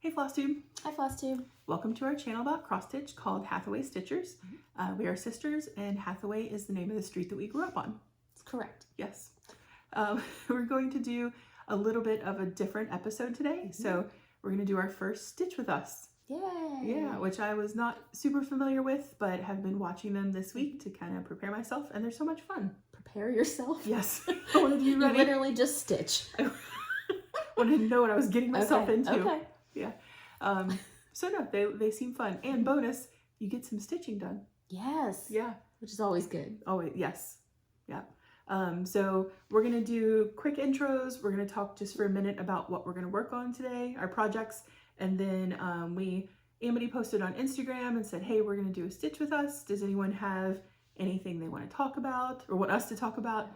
Hey Flosstube! Hi Flosstube! Welcome to our channel about cross-stitch called HathawayStitchers. We are sisters and Hathaway is the name of the street that we grew up on. That's correct. Yes. We're going to do a little bit of a different episode today. So we're going to do our first Stitch with Us. Yay! Yeah, which I was not super familiar with, but have been watching them this week to kind of prepare myself, and they're so much fun. Prepare yourself? Yes. I wanted to be ready. You literally just stitch. I wanted to know what I was getting myself into. Okay. Yeah. So no, they seem fun. And bonus, you get some stitching done. Yes. Yeah. Which is always good. Always, yes. Yeah. So we're going to do quick intros. We're going to talk just for a minute about what we're going to work on today, our projects. And then Amity posted on Instagram and said, hey, we're going to do a Stitch with Us. Does anyone have anything they want to talk about or want us to talk about?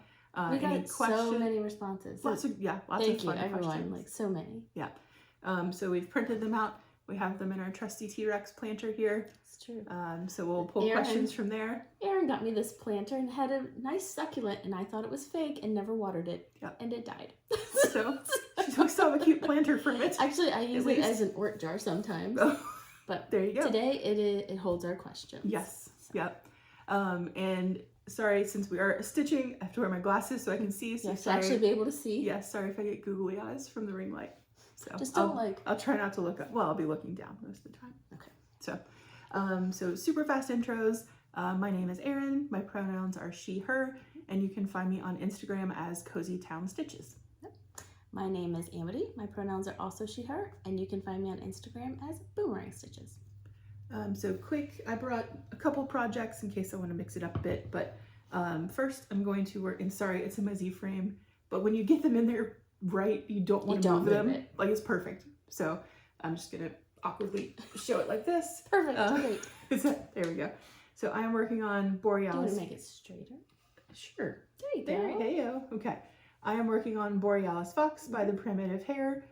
We got so many responses. Lots of Thank fun you, everyone. questions. Like so many. Yeah. So we've printed them out. We have them in our trusty T-Rex planter here. It's true. So we'll pull questions from there. Erinn got me this planter and had a nice succulent, and I thought it was fake and never watered it. Yep. And it died. So we still have a cute planter from it. Actually, I use it as an orc jar sometimes. Oh, but there you go. Today it holds our questions. Yes. So. Yep. And sorry, since we are stitching, I have to wear my glasses so I can see. So yes, sorry. to actually be able to see. Yes, sorry if I get googly eyes from the ring light. So just don't I'll try not to look up. Well, I'll be looking down most of the time. Okay. So super fast intros. My name is Erinn. My pronouns are she, her, and you can find me on Instagram as Cozy Town Stitches. My name is Amity. My pronouns are also she, her, and you can find me on Instagram as Boomerang Stitches. So quick, I brought a couple projects in case I want to mix it up a bit, but first I'm going to work, and sorry, it's in my Z-frame, but when you get them in there right, you don't want to move them. Like, it's perfect. So I'm just going to awkwardly show it like this. Perfect, great. There we go. So I'm working on Borealis. Do you want to make it straighter? Sure. There you go. There you go. Okay. I am working on Borealis Fox by the Primitive Hair.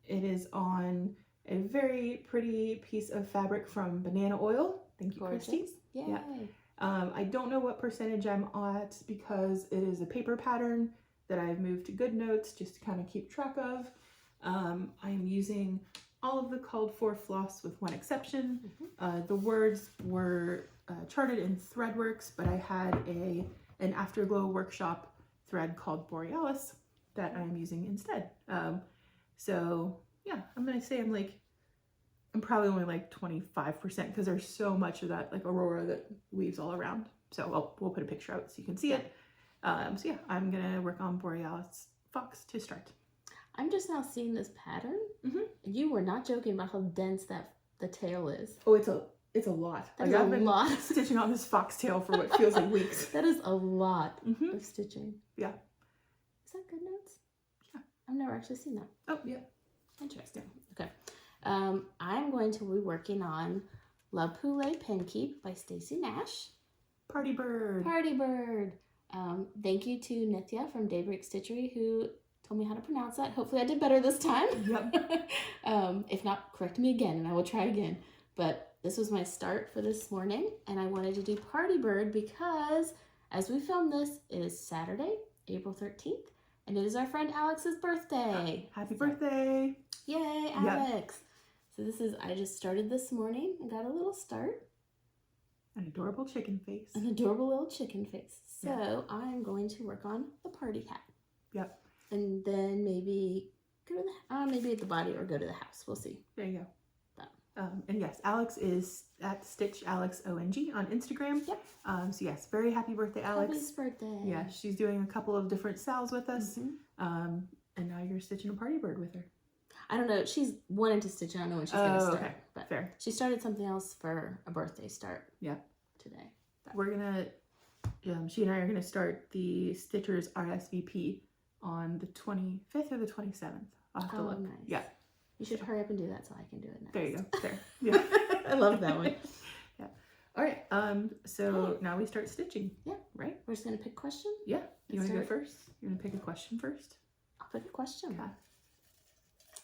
It is on a very pretty piece of fabric from Banana Oil. Thank you, Gorgeous. Christy. Yay. Yeah. I don't know what percentage I'm at because it is a paper pattern that I've moved to GoodNotes just to kind of keep track of. I am using all of the called for floss with one exception. The words were charted in Threadworks, but I had an Afterglow workshop thread called Borealis that I'm using instead. So yeah, I'm gonna say I'm probably only like 25% because there's so much of that like aurora that weaves all around. So we'll put a picture out so you can see it. So yeah, I'm gonna work on Borealis Fox to start. I'm just now seeing this pattern. You were not joking about how dense the tail is. Oh, it's a lot. That's a lot. Stitching on this foxtail for what feels like weeks. That is a lot of stitching. Yeah. Is that GoodNotes? Yeah. I've never actually seen that. Oh, yeah. Interesting. Okay. I'm going to be working on La Poulet Pen Keep by Stacy Nash. Party Bird. Party Bird. Thank you to Nitya from Daybreak Stitchery who told me how to pronounce that. Hopefully I did better this time. Yep. If not, correct me again and I will try again. But this was my start for this morning and I wanted to do Party Bird because as we film this, it is Saturday, April 13th, and it is our friend Alex's birthday. Happy birthday. Yay, Alex. Yep. So I just started this morning and got a little start. An adorable chicken face. An adorable little chicken face. So I'm going to work on the party hat. Yep. And then maybe go to maybe at the body or go to the house. We'll see. There you go. And yes, Alex is at StitchAlexONG on Instagram. Yep. So yes, very happy birthday, Alex. Happy birthday. Yeah, she's doing a couple of different styles with us. And now you're stitching a Party Bird with her. I don't know. She's wanting to stitch. I don't know when she's going to start. Okay. But fair. She started something else for a birthday start. Yeah. Today. But we're going to, she and I are going to start the Stitchers RSVP on the 25th or the 27th. I'll have to look. Nice. Yeah. You should hurry up and do that so I can do it next. There you go. There. Yeah. I love that one. Yeah. All right. So now we start stitching. Yeah. Right? We're just going to pick question? Yeah. You want to go first? You want to pick a question first? I'll pick a question. Okay.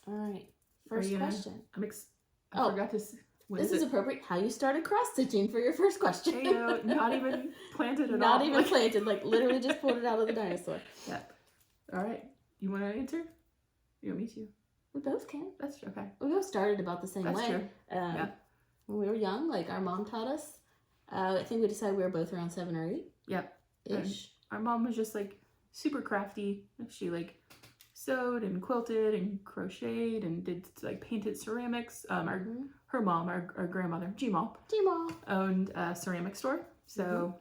All right. First question. I forgot to... This is appropriate. How you started cross-stitching for your first question. Hey, not even planted at all. Not even planted. Like, literally just pulled it out of the dinosaur. Yep. All right. You want to answer? You want me to? We both can. That's okay. We both started about the same That's way. true. Yeah. When we were young, like our mom taught us. I think we decided we were both around 7 or 8. Yep. Ish. Our mom was just like super crafty. She like sewed and quilted and crocheted and did like painted ceramics. Her mom, our grandmother, G-Mom, owned a ceramic store. So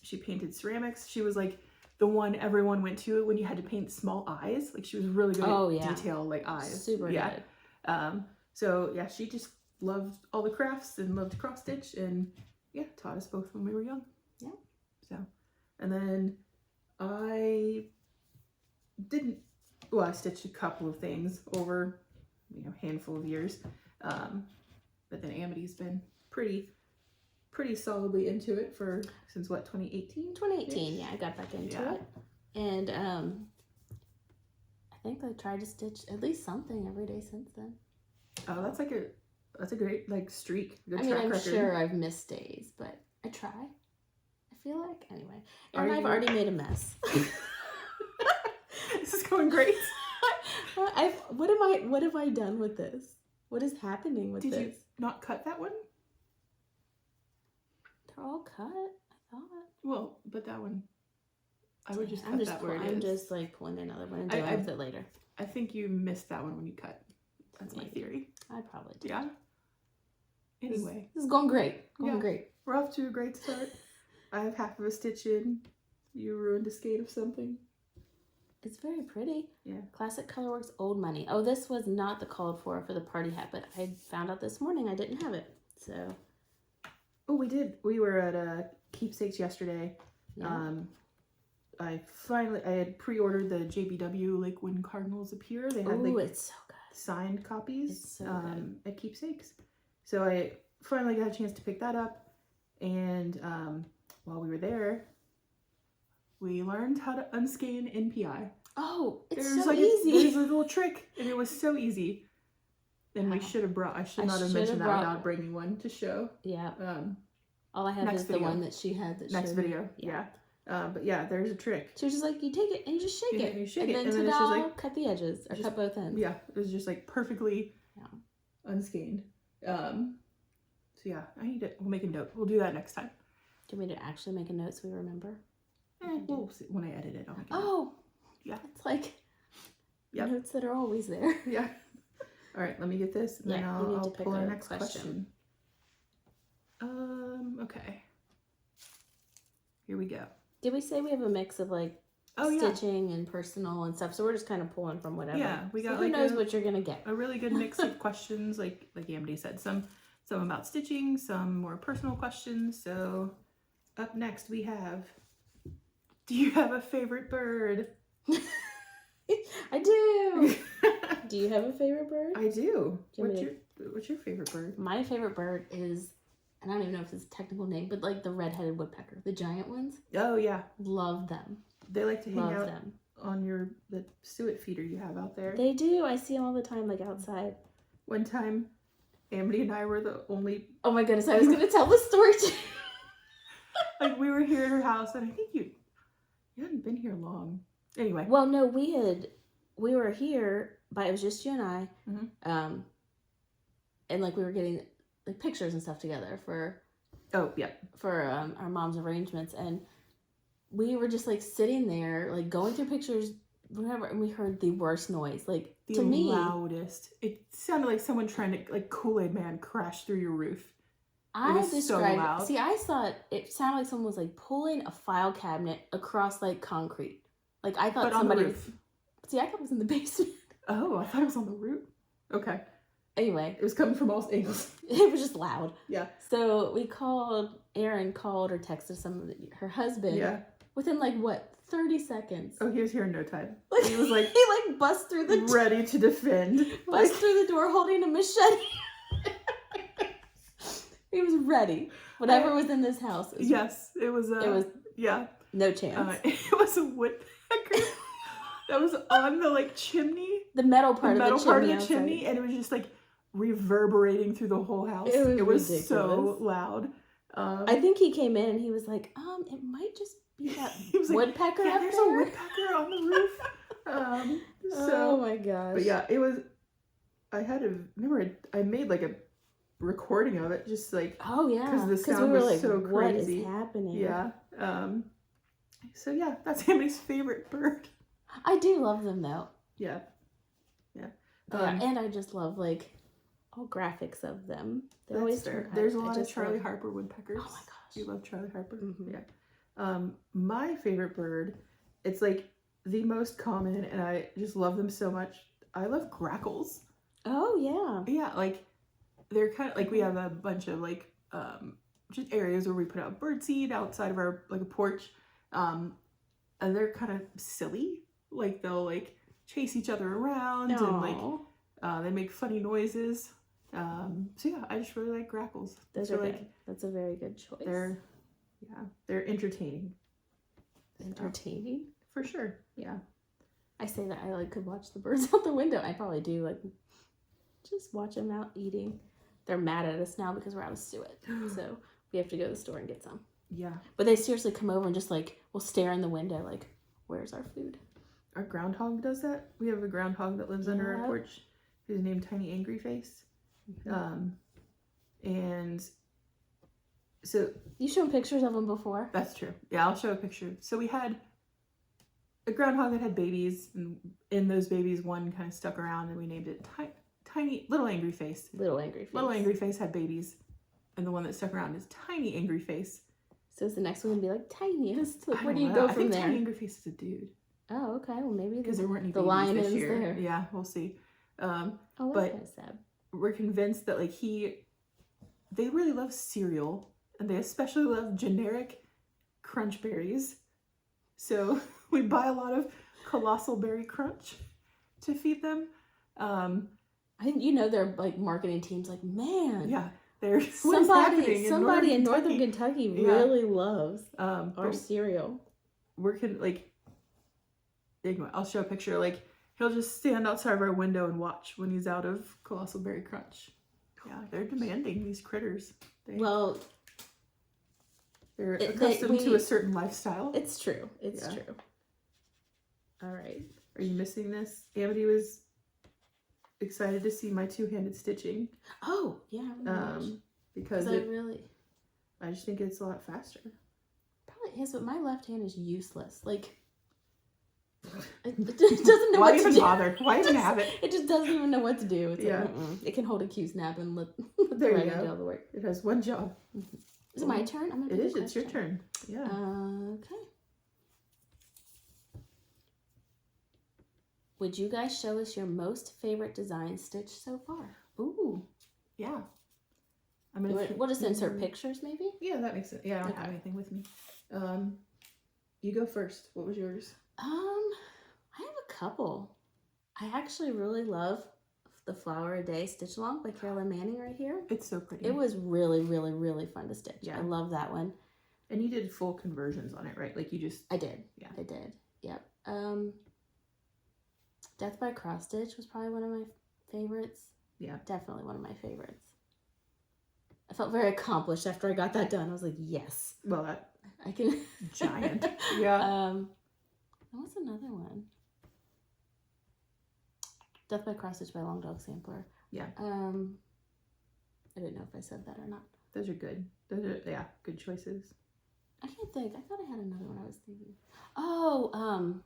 she painted ceramics. She was like the one everyone went to when you had to paint small eyes. Like she was really good at detail, like eyes. Super good. So yeah, she just loved all the crafts and loved cross stitch and taught us both when we were young. Yeah. So, and then I stitched a couple of things over, handful of years. But then Amity's been pretty solidly into it since 2018? 2018, yeah, I got back into it. And I think I tried to stitch at least something every day since then. Oh, that's a great like streak. Good I'm record. sure I've missed days, but I try. I feel like anyway. And I've already made a mess. This is going great. What have I done with this? What is happening with this? Did you not cut that one? They're all cut, I thought. Well, but that one, I would just cut that where it is. I'm just like pulling another one and dealing with it later. I think you missed that one when you cut. That's my theory. I probably did. Yeah. Anyway. This is going great. Great. We're off to a great start. I have half of a stitch in. You ruined a skate of something. It's very pretty. Yeah. Classic Colorworks Old Money. Oh, this was not the called for the party hat, but I found out this morning I didn't have it. So. Oh, we did. We were at Keepsakes yesterday. Yeah. I had pre-ordered the JBW like when Cardinals appear. They had it's so good. Signed copies It's so good. At Keepsakes. So I finally got a chance to pick that up. And while we were there, we learned how to unskein NPI. Oh, it's There's so easy. There's a little trick, and it was so easy. And I should not have mentioned that without bringing one to show. Yeah. All I have is the one that she had. Next video. Yeah. But yeah, there's a trick. She was just like, you take it and you just shake it. You shake and it. Then and then it's just like, cut the edges or cut both ends. Yeah, it was just like perfectly unskeined. So yeah, we'll make a note. We'll do that next time. Do you want me to actually make a note so we remember? We'll see. When I edit it, I'll make a note. Oh, yeah. It's like notes that are always there. Yeah. All right, let me get this, and then I'll pull our next question. Okay. Here we go. Did we say we have a mix of like stitching and personal and stuff? So we're just kind of pulling from whatever. Yeah, we got who knows what you're gonna get. A really good mix of questions, like Amity said. Some about stitching, some more personal questions. So up next we have, do you have a favorite bird? I do. Do you have a favorite bird? I do. What's your favorite bird? My favorite bird is, and I don't even know if it's a technical name, but like the red-headed woodpecker, the giant ones. Oh yeah. Love them. They like to hang out on the suet feeder you have out there. They do. I see them all the time, like outside. One time, Amity and I were the only... Oh my goodness, I was going to tell this story too. Like we were here at her house, and I think you hadn't been here long. Anyway. Well, no, we were here, but it was just you and I. Mm-hmm. And like we were getting like pictures and stuff together for our mom's arrangements, and we were just like sitting there like going through pictures, whatever, and we heard the worst noise, like the to me loudest. It sounded like someone trying to like Kool-Aid Man crash through your roof. I thought it sounded like someone was like pulling a file cabinet across like concrete. Like I thought somebody. On the roof. See, I thought it was in the basement. Oh, I thought it was on the roof. Okay. Anyway, it was coming from all angles. It was just loud. Yeah. So Erinn called or texted her husband. Yeah. Within like what, 30 seconds. Oh, he was here in no time. Like, he was like he like bust through the ready to defend. Bust through the door holding a machete. He was ready. Whatever was in this house. It was yeah. No chance. It was a woodpecker that was on the like chimney. The metal part of the chimney, and it was just like reverberating through the whole house. It was ridiculous. So loud. I think he came in and he was like, it might just be that woodpecker like, up there's there. a woodpecker on the roof. Oh my gosh. But yeah, it was I made like a recording of it, just like, oh yeah, because the sound we were was like, so what crazy. is happening? Yeah. So yeah, that's Amity's favorite bird. I do love them though. Yeah. And I just love like all graphics of them. They're That's always fair. turquoise. There's a lot of Charlie Harper woodpeckers. Oh my gosh. You love Charlie Harper? Mm-hmm. Yeah. My favorite bird, it's like the most common, and I just love them so much. I love grackles. Oh yeah. Yeah, like they're kind of like, we have a bunch of like just areas where we put out birdseed outside of our like a porch, and they're kind of silly. Like they'll like chase each other around and like they make funny noises. So yeah, I just really like grackles. Those are like, that's a very good choice. They're entertaining. Entertaining? For sure. Yeah. I say that I like could watch the birds out the window. I probably do, like just watch them out eating. They're mad at us now because we're out of suet. So we have to go to the store and get some. Yeah. But they seriously come over and just like will stare in the window like, where's our food? Our groundhog does that. We have a groundhog that lives under our porch who's named Tiny Angry Face. Mm-hmm. And so you shown pictures of them before? That's true. Yeah, I'll show a picture. So we had a groundhog that had babies, and in those babies, one kind of stuck around, and we named it Tiny Little Angry Face. Little Angry Face. Little Angry Face had babies, and the one that stuck around is Tiny Angry Face. So is the next one gonna be like tiniest? Like, where do you go from there? Tiny Angry Face is a dude. Oh, okay. Well, maybe because there weren't any the babies lion this is year. there. Yeah, we'll see. But kind of sad. We're convinced that like they really love cereal, and they especially love generic crunch berries. So we buy a lot of Colossal Berry Crunch to feed them. I think their like marketing team's like, man, yeah, there's somebody in Northern Kentucky really loves our cereal. Anyway, I'll show a picture. Like, he'll just stand outside of our window and watch when he's out of Colossal Berry Crunch. Yeah, they're demanding, these critters. They're accustomed to a certain lifestyle. It's true. It's true. All right. Are you missing this? Amity was excited to see my two-handed stitching. Oh, yeah. Because I just think it's a lot faster. Probably is, but my left hand is useless. Like, it doesn't know what to do. Why even bother? Why even have it? It just doesn't even know what to do. It's like, it can hold a Q-snap and let the right hand do all the work. It has one job. Mm-hmm. Is it my turn? It is. It's your turn. Yeah. Okay. Would you guys show us your most favorite design stitch so far? Ooh. Yeah. We'll just insert pictures, maybe? Yeah, that makes sense. Yeah, I don't have anything with me. You go first. What was yours? I have a couple. I actually really love the Flower a Day Stitch Along by Carolyn Manning right here. It's so pretty. It was really, really, really fun to stitch. Yeah. I love that one. And you did full conversions on it, right? Like you just... I did. Yeah. I did. Yep. Death by Cross Stitch was probably one of my favorites. Yeah. Definitely one of my favorites. I felt very accomplished after I got that done. I was like, yes. Well, I can... Giant. Yeah. What's another one? Death by Cross Stitch by Long Dog Sampler. Yeah. I didn't know if I said that or not. Those are good. Those are, good choices. I can't think. I thought I had another one I was thinking. Oh,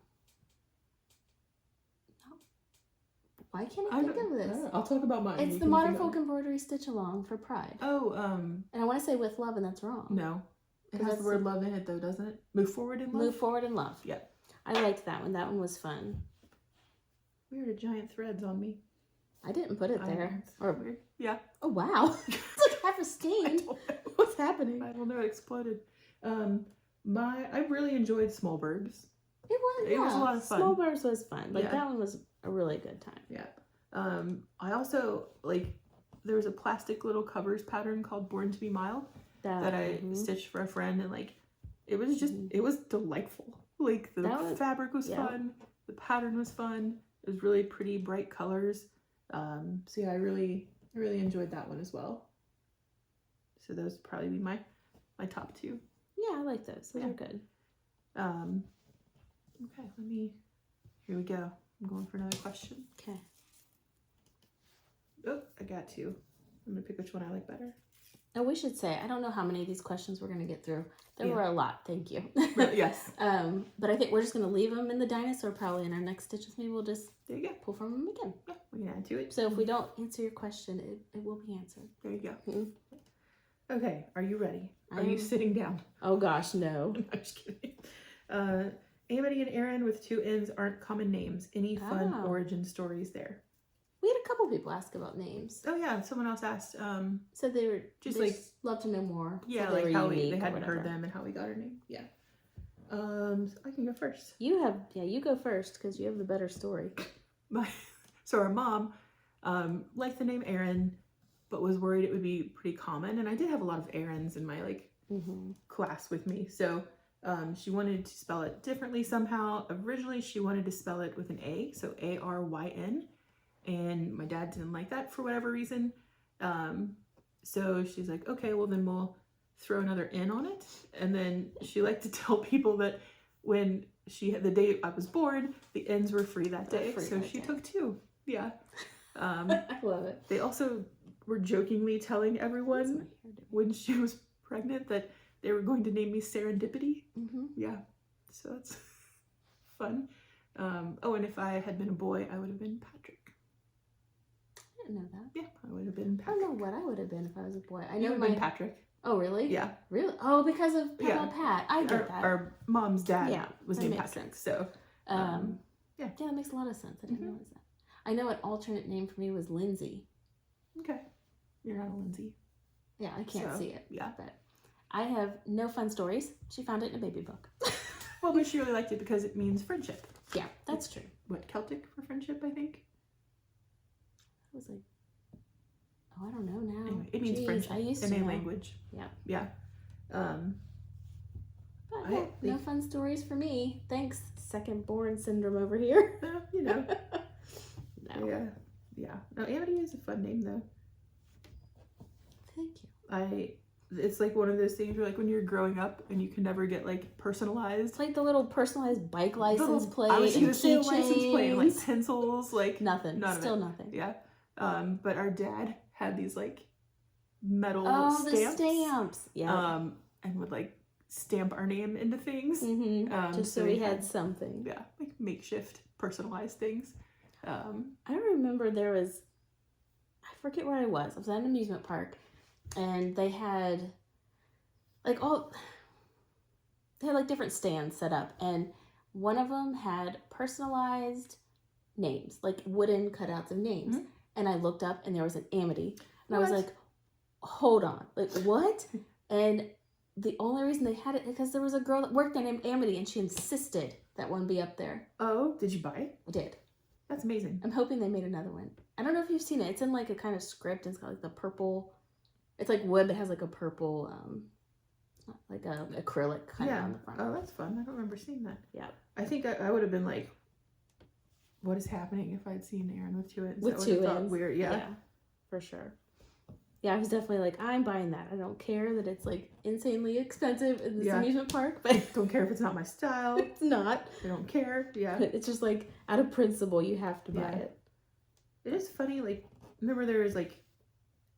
why can't I think of this? I'll talk about mine. It's the Modern Folk Embroidery Stitch Along for Pride. Oh, and I want to say With Love, and that's wrong. No. It has the word love in it, though, doesn't it? Move Forward in Love? Move Forward in Love. Yeah. I liked that one. That one was fun. Weird, giant threads on me. I didn't put it there. Weird. Yeah. Oh, wow. It's like half a stain. What's happening? I don't know. It exploded. I really enjoyed Small Burbs. It was a lot of fun. Small Burbs was fun. Like, that one was a really good time. Yeah. I also, there was a plastic little covers pattern called Born to be Mild that I stitched for a friend, and, it was just, it was delightful. The fabric was fun. The pattern was fun. It was really pretty, bright colors. So yeah, I really enjoyed that one as well. So those would probably be my top two. Yeah, I like those. Those are good. Okay, here we go. I'm going for another question. Okay. Oh, I got two. I'm going to pick which one I like better. Oh, we should say, I don't know how many of these questions we're going to get through. There were a lot. Thank you. Yes. But I think we're just going to leave them in the dinosaur probably in our next stitches. Maybe we'll just there you go. Pull from them again. Yeah, we can add to it. So if we don't answer your question, it will be answered. There you go. Okay, are you ready? Are you sitting down? Oh gosh, no. I'm just kidding. Amity and Erinn with two N's aren't common names. Any fun origin stories there? We had a couple people ask about names. Oh yeah, someone else asked. So they were just they like love to know more. Yeah, so like how they hadn't heard them and how we got our name. Yeah. So I can go first. You go first because you have the better story. So our mom liked the name Erinn, but was worried it would be pretty common. And I did have a lot of Erinns in my class with me. So she wanted to spell it differently somehow. Originally, she wanted to spell it with an A, so A-R-Y-N. And my dad didn't like that for whatever reason. So she's like, okay, well then we'll throw another N on it. And then she liked to tell people that when she had the day I was born, the N's were free that day. So she took two. Yeah. I love it. They also were jokingly telling everyone when she was pregnant that they were going to name me Serendipity. Yeah. So that's fun. Oh, and if I had been a boy, I would have been Patrick. I didn't know that. Yeah, I would have been Patrick. I don't know what I would have been if I was a boy. I You know would have been Patrick. Oh, really? Yeah. Really? Oh, because of Pat. I get that. Our mom's dad was named Patrick. Sense. So, yeah, that makes a lot of sense. I didn't realize that. I know an alternate name for me was Lindsay. Okay. You're not a Lindsay. Yeah, I can't see it. Yeah. But I have no fun stories. She found it in a baby book. Well, but she really liked it because it means friendship. Yeah, that's true. What, Celtic for friendship, I think? I was like, oh, I don't know now. Anyway, it means friendship in a language. Yeah. Yeah. But yeah, no fun stories for me. Thanks, second born syndrome over here. You know. No. Yeah. Yeah. No, Amity is a fun name though. Thank you. It's like one of those things where like when you're growing up and you can never get like personalized. It's like the little personalized bike license plate. I was and gonna say license plate and like keychains. pencils, like Nothing. Still nothing. Yeah. But our dad had these like metal stamps. The stamps. Yeah. And would like stamp our name into things. Just so we had something. Yeah, like makeshift personalized things. I remember there was, I forget where I was. I was at an amusement park, and they had like different stands set up, and one of them had personalized names, like wooden cutouts of names. And I looked up, and there was an Amity, and I was like, hold on, like what? And the only reason they had it because there was a girl that worked there named Amity, and she insisted that one be up there. Oh, did you buy it? I did. That's amazing. I'm hoping they made another one. I don't know if you've seen it. It's in like a kind of script. It's got like the purple. It's like wood, but it has like a purple, like a acrylic kind of on the front. Oh, that's fun. I don't remember seeing that. Yeah. I think I would have been like, what is happening if I'd seen Erinn with two N's? With two N's. Weird. Yeah. Yeah, for sure. Yeah, I was definitely like, I'm buying that. I don't care that it's like insanely expensive in this amusement park, but don't care if it's not my style. It's not. I don't care. Yeah. But it's just like out of principle, you have to buy it. It is funny. Like, remember there was like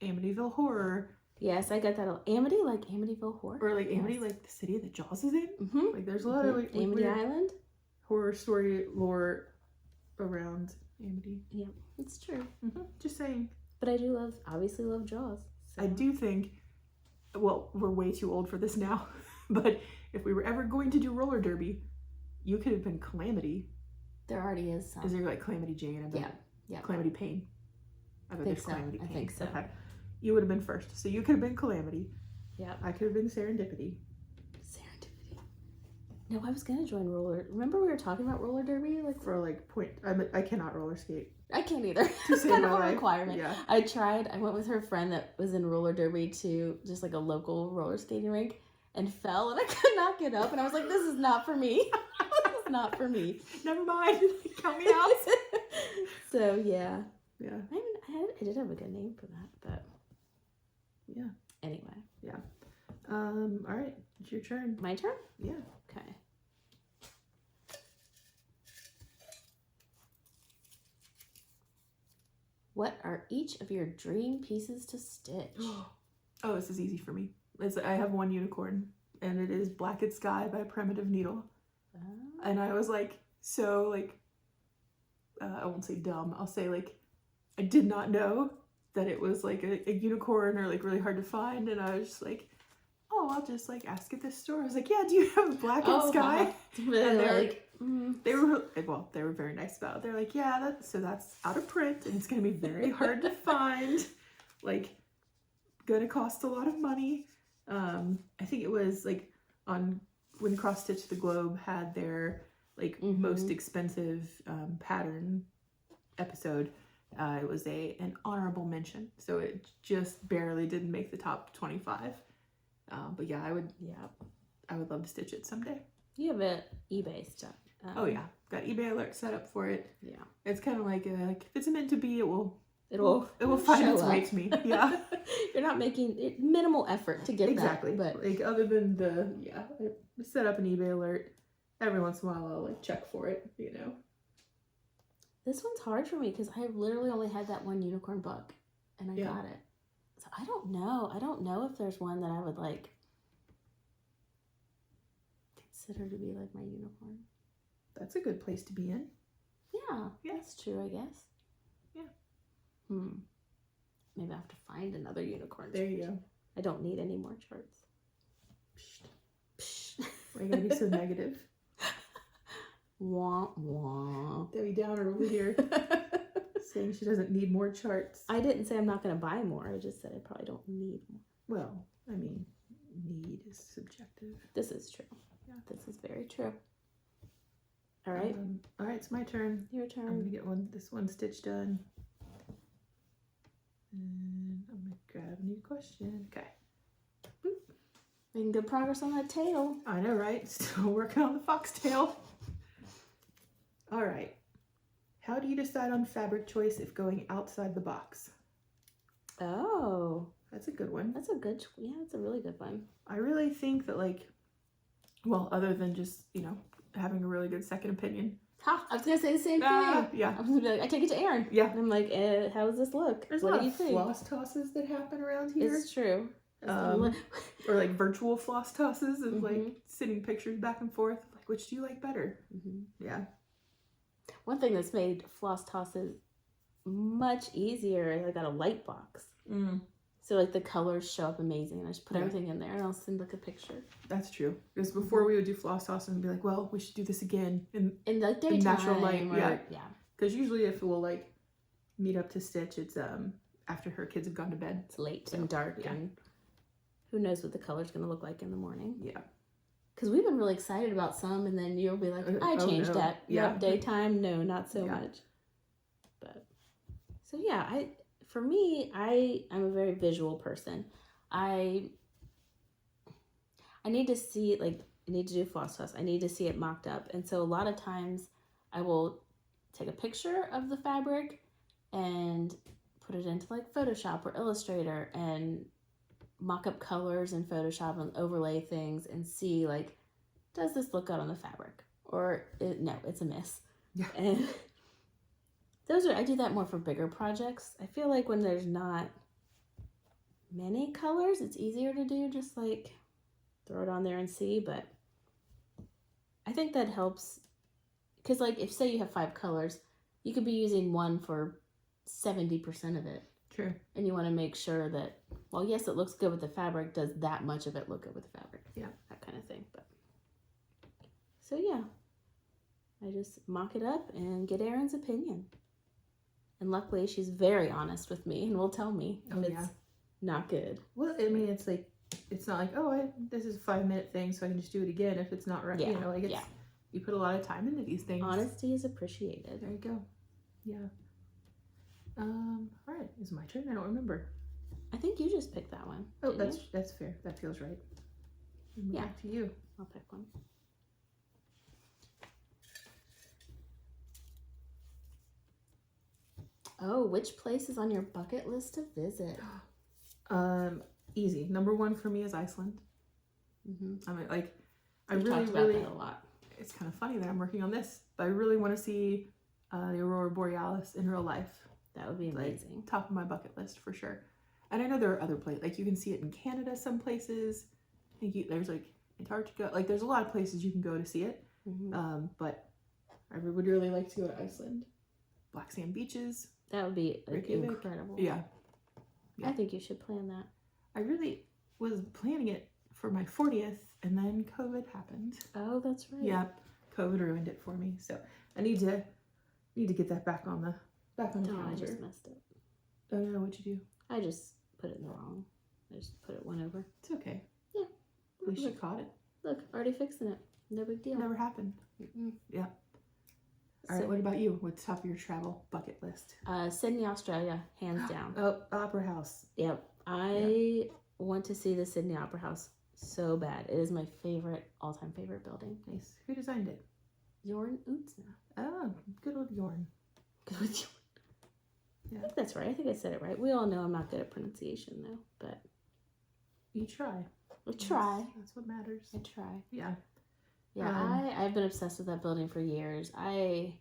Amityville Horror. Yes, I got that. Amity, like Amityville Horror, or like Amity, like the city that Jaws is in. Like, there's a lot of like Amity Island horror story lore around Amity. Yeah, it's true. Just saying. But I do obviously love Jaws. So. I do think, well, we're way too old for this now, but if we were ever going to do roller derby, you could have been Calamity. There already is some. Is there like Calamity Jane? I bet. Yeah. Calamity Payne. I bet there's Calamity Payne. I think so. Okay. You would have been first. So you could have been Calamity. Yeah. I could have been Serendipity. No, I was gonna join Remember we were talking about roller derby, like for like point. I cannot roller skate. I can't either. It's kind of a life. requirement. Yeah. I tried. I went with her friend that was in roller derby to just like a local roller skating rink and fell, and I could not get up. And I was like, "This is not for me. This is not for me." Never mind. Count me out. So yeah. Yeah. I did have a good name for that, but yeah. Anyway. Yeah. All right. It's your turn. My turn? Yeah. Okay. What are each of your dream pieces to stitch? Oh, this is easy for me. I have one unicorn, and it is Blacked Sky by Primitive Needle. Oh. And I was like, so like, I won't say dumb, I'll say like, I did not know that it was like a unicorn or like really hard to find. And I was just like, oh, I'll just like ask at this store. I was like, yeah, do you have a Blacked Sky? And they're like, they were very nice about it. They're like, yeah, that's out of print and it's going to be very hard to find. Like, going to cost a lot of money. I think it was like when Cross Stitch the Globe had their like most expensive pattern episode. It was an honorable mention, so it just barely didn't make the top 25. But yeah, I would love to stitch it someday. You have an eBay stuff. Oh yeah, got eBay alert set up for it. Yeah, it's kind of like if it's meant to be, it will show find its way up. to me. Yeah. You're not making minimal effort to get exactly. that, but like other than I set up an eBay alert. Every once in a while, I'll like check for it. You know. This one's hard for me because I literally only had that one unicorn book, and I got it. So I don't know. I don't know if there's one that I would like consider to be like my unicorn. That's a good place to be in. Yeah, that's true, I guess. Yeah. Maybe I have to find another unicorn. There you go. I don't need any more charts. Psst. Why are you gonna be so negative? Wah, wah. Debbie Downer over here saying she doesn't need more charts. I didn't say I'm not going to buy more. I just said I probably don't need more. Well, I mean, need is subjective. This is true. Yeah, this is very true. All right. All right, it's my turn. Your turn. I'm going to get this one stitch done. And I'm going to grab a new question. Okay. Boop. Making good progress on that tail. I know, right? Still working on the foxtail. All right. How do you decide on fabric choice if going outside the box? Oh. That's a good one. That's a really good one. I really think that other than just, having a really good second opinion. Ha! I was going to say the same thing. Yeah. I was going to be like, I take it to Erinn. Yeah. And I'm like, how does this look? There's what a lot do you of think? floss tosses that happen around here. It's true. Or like virtual floss tosses of like sending pictures back and forth. Like, which do you like better? Yeah. One thing that's made floss tosses much easier is I got a light box. So like the colors show up amazing. I just put everything in there and I'll send like a picture. That's true. Because before we would do floss tosses and be like, well, we should do this again in like daytime. In natural light. Yeah. Because usually if we'll like meet up to stitch, it's after her kids have gone to bed. It's late and dark and who knows what the color's going to look like in the morning. Yeah. Because we've been really excited about some, and then you'll be like, I changed that. Yeah. Nope, daytime, no, not so much. But, so yeah, for me, I'm a very visual person. I need to see it, like, I need to do floss toss. I need to see it mocked up. And so a lot of times I will take a picture of the fabric and put it into like Photoshop or Illustrator and mock up colors in Photoshop and overlay things and see like, does this look good on the fabric or no, it's a miss. Yeah. And I do that more for bigger projects. I feel like when there's not many colors, it's easier to do just like throw it on there and see, but I think that helps because like if say you have 5 colors, you could be using one for 70% of it. True. And you want to make sure that, well, yes, it looks good with the fabric. Does that much of it look good with the fabric? Yeah. That kind of thing. But so, yeah. I just mock it up and get Erinn's opinion. And luckily, she's very honest with me and will tell me if it's not good. Well, I mean, it's like, it's not like, this is a 5-minute thing, so I can just do it again if it's not right. Yeah. You put a lot of time into these things. Honesty is appreciated. There you go. Yeah. All right, is it my turn? I don't remember. I think you just picked that one. Oh, that's fair. That feels right. Back to you. I'll pick one. Oh, which place is on your bucket list to visit? Easy. Number 1 for me is Iceland. I mean, like, I really talked about that a lot. It's kind of funny that I'm working on this, but I really want to see the Aurora Borealis in real life. That would be amazing. Like, top of my bucket list for sure. And I know there are other places, like you can see it in Canada some places. I think there's like Antarctica, like there's a lot of places you can go to see it. But I would really like to go to Iceland. Black sand beaches. That would be Reykjavik. incredible. Yeah. I think you should plan that. I really was planning it for my 40th, and then COVID happened. Oh, that's right. Yeah, COVID ruined it for me. So I need to get that back on the calendar. I just messed up. Oh no, what'd you do? I just put it in the wrong. I just put it one over. It's okay. Yeah. At least you caught it. Look, already fixing it. No big deal. Never happened. Yeah. All right, what about you? What's top of your travel bucket list? Sydney, Australia, hands down. Oh, Opera House. Yep. I want to see the Sydney Opera House so bad. It is my all-time favorite building. Nice. Who designed it? Jorn Utzner. Oh, good old Jorn. Good with Jorn. Yeah. I think that's right. I think I said it right. We all know I'm not good at pronunciation, though, but... You try. I try. That's what matters. I try. Yeah. Yeah, I've been obsessed with that building for years. I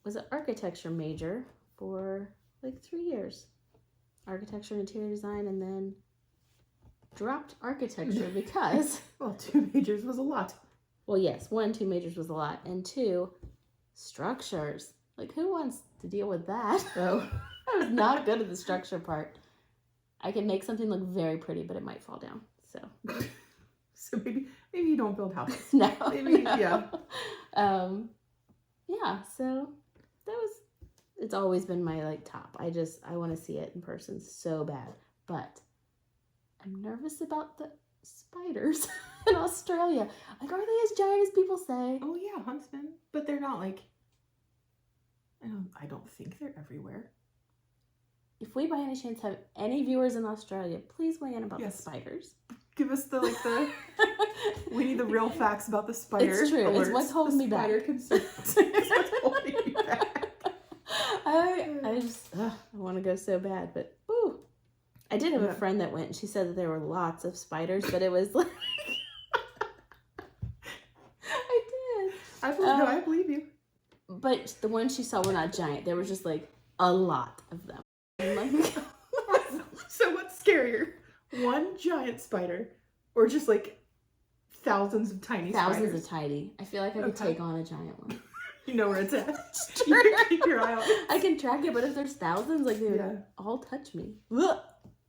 was an architecture major for like 3 years. Architecture and interior design, and then dropped architecture because... Well, 2 majors was a lot. Well, yes. 1, 2 majors was a lot. And 2, structures. Like, who wants to deal with that? Oh. I was not good at the structure part. I can make something look very pretty, but it might fall down. So... So maybe you don't build houses. No. Maybe, no. yeah. Yeah, so it's always been my like top. I want to see it in person so bad. But I'm nervous about the spiders in Australia. Like, are they as giant as people say? Oh yeah, huntsmen. But they're not like, I don't think they're everywhere. If we by any chance have any viewers in Australia, please weigh in about the spiders. Give us the we need the real facts about the spider. It's true. Alerts. It's what's holding me back. It's what's holding me back. I want to go so bad, but ooh. I did have a friend that went and she said that there were lots of spiders, but it was like I did. I believe you. But the ones she saw were not giant. There was just like a lot of them. So what's scarier? One giant spider, or just like thousands of tiny spiders? Thousands of tiny. I feel like I could take on a giant one. You know where it's at. You can keep your eye on it. I can track it, but if there's thousands, like they would all touch me.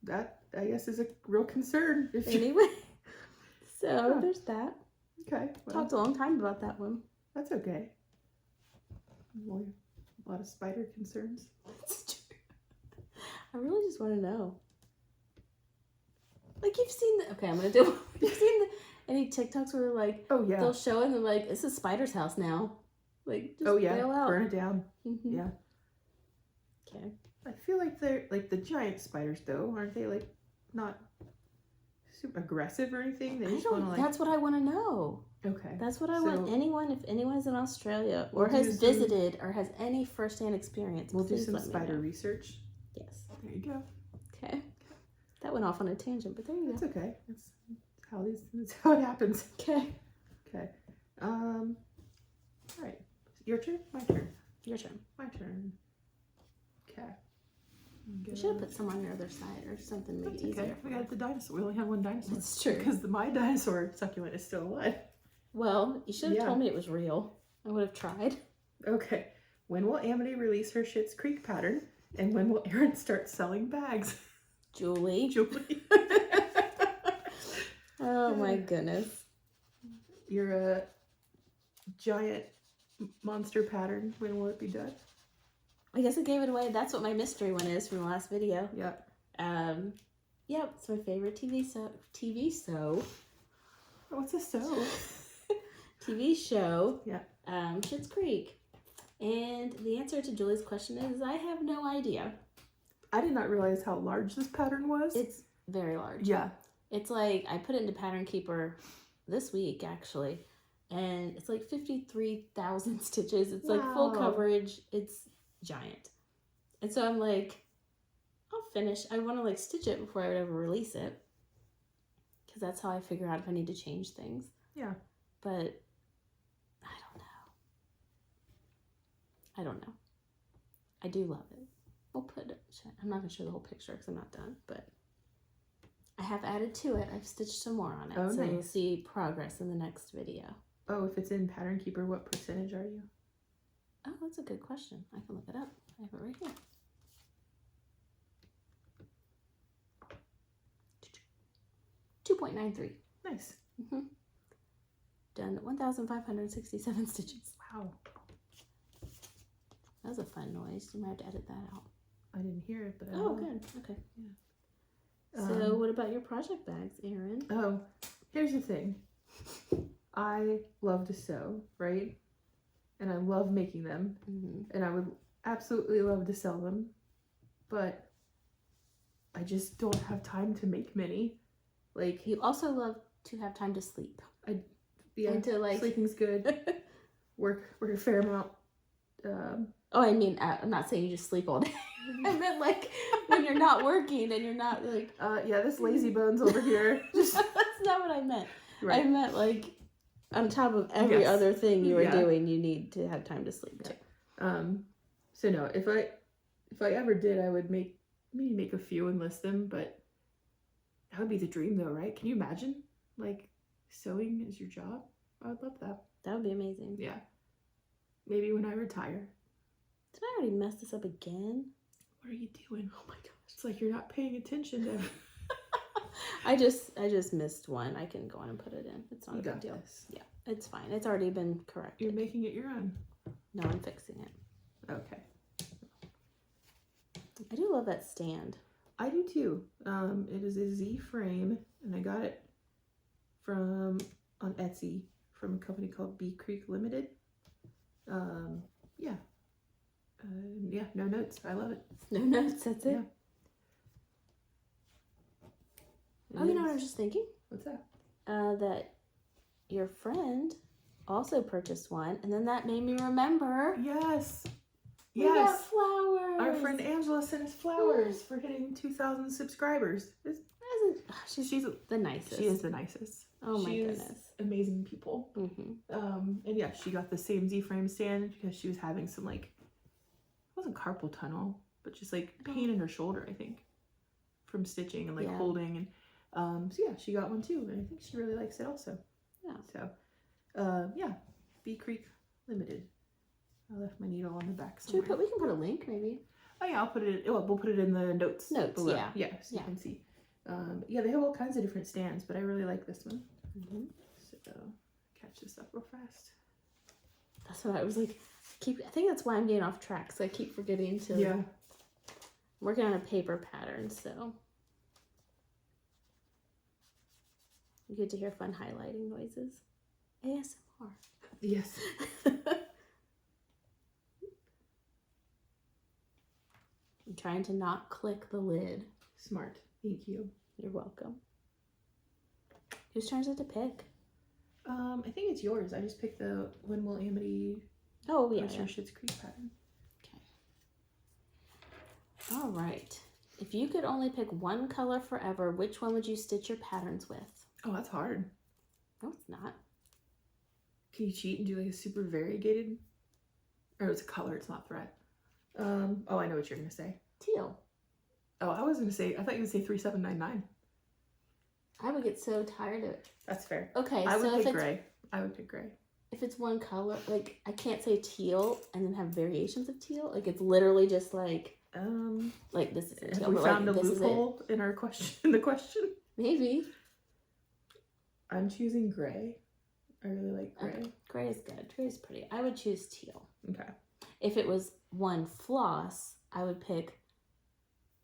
That, I guess, is a real concern. Anyway, so there's that. Okay. Well, Talked a long time about that one. That's okay. Boy, a lot of spider concerns. That's true. I really just want to know. Like, you've seen I'm gonna do. You've seen any TikToks where like, they'll show it and they're like, "It's a spider's house now." Like, just bail out. Burn it down. Mm-hmm. Yeah. Okay. I feel like they're like the giant spiders, though, aren't they? Like, not super aggressive or anything. They just want to like. That's what I want to know. Okay. That's what I want. If anyone's in Australia or we'll has visited or has any first-hand experience, we'll do some spider research. Yes. There you go. Okay. That went off on a tangent, but there you go. That's okay. That's how it happens. Okay. Okay. All right. Your turn? My turn. Your turn. My turn. Okay. You should have put some on your other side or something to make it easier. Okay. We got the dinosaur. We only have one dinosaur. That's true. Because my dinosaur succulent is still alive. Well, you should have told me it was real. I would have tried. Okay. When will Amity release her Schitt's Creek pattern? And when will Erinn start selling bags? Julie. Oh my goodness. You're a giant monster pattern. When will it be done? I guess I gave it away. That's what my mystery one is from the last video. Yep. Yep, it's my favorite TV show. What's a show? TV show. Yeah. Schitt's Creek. And the answer to Julie's question is I have no idea. I did not realize how large this pattern was. It's very large. Yeah. It's like, I put it into Pattern Keeper this week, actually. And it's like 53,000 stitches. It's like full coverage. It's giant. And so I'm like, I'll finish. I want to like stitch it before I would ever release it. Because that's how I figure out if I need to change things. Yeah. But I don't know. I do love it. we'll put it, I'm not going to show the whole picture because I'm not done, but I have added to it. I've stitched some more on it. Oh, so nice. you'll see progress in the next video. Oh, if it's in Pattern Keeper, what percentage are you? Oh, that's a good question. I can look it up. I have it right here. 2.93. Nice. Done 1,567 stitches. Wow. That was a fun noise. You might have to edit that out. I didn't hear it, but I Oh, will. good. Okay. Yeah. So what about your project bags, Erinn? Oh, here's the thing. I love to sew, right? And I love making them. And I would absolutely love to sell them. But I just don't have time to make many. Like, You also love to have time to sleep. yeah, And to, like... sleeping's good. Work a fair amount. Oh, I mean, I'm not saying you just sleep all day. I meant like when you're not working and you're not like... yeah, this lazy bones over here. Just... That's not what I meant. Right. I meant like on top of every other thing you were doing, you need to have time to sleep too. So no, if I ever did, I would maybe make a few and list them, but that would be the dream though, right? Can you imagine? Like, sewing is your job? I would love that. That would be amazing. Yeah. Maybe when I retire. Did I already mess this up again? What are you doing? Oh my gosh. It's like you're not paying attention to I just missed one. I can go on and put it in. It's not a big deal. This. Yeah, it's fine. It's already been corrected. You're making it your own. No, I'm fixing it. Okay. I do love that stand. I do too. It is a Z frame, and I got it on Etsy from a company called Bee Creek Limited. Yeah. Yeah, no notes. I love it. No notes, that's it. Yeah. Oh, you know what I was just thinking? What's that? That your friend also purchased one, and then that made me remember. Yes. We got Yes. flowers. Our friend Angela sent us flowers for hitting 2,000 subscribers. She's the nicest. She is the nicest. Oh my She is goodness. amazing people. And yeah, she got the same Z-frame stand because she was having some like, it wasn't carpal tunnel, but just like pain in her shoulder, I think, from stitching and like holding. And so yeah, she got one too, and I think she really likes it also. Yeah. So, yeah, Bee Creek Limited. I left my needle on the back somewhere. We can put a link maybe. Oh yeah, I'll put it. We'll put it in the notes. Below. Yeah. So you can see. Yeah, they have all kinds of different stands, but I really like this one. So catch this up real fast. That's what I was like. I think that's why I'm getting off track. So I keep forgetting to. Yeah. I'm working on a paper pattern, so you get to hear fun highlighting noises. ASMR. Yes. I'm trying to not click the lid. Smart. Thank you. You're welcome. Whose turn is it to pick? I think it's yours. I just picked the When Will Amity Schitt's Creek pattern. Okay. All right. If you could only pick one color forever, which one would you stitch your patterns with? Oh, that's hard. No, it's not. Can you cheat and do like a super variegated? Or it's a color, it's not thread. Oh, I know what you're gonna say. Teal. Oh, I was gonna say, I thought you would say 3799. I would get so tired of it. That's fair. Okay, I would pick gray. I would pick gray. If it's one color, like I can't say teal and then have variations of teal. Like it's literally just like this is teal. Have we found a loophole in our question? In the question? Maybe. I'm choosing gray. I really like gray. Okay. Gray is good. Gray is pretty. I would choose teal. Okay. If it was one floss, I would pick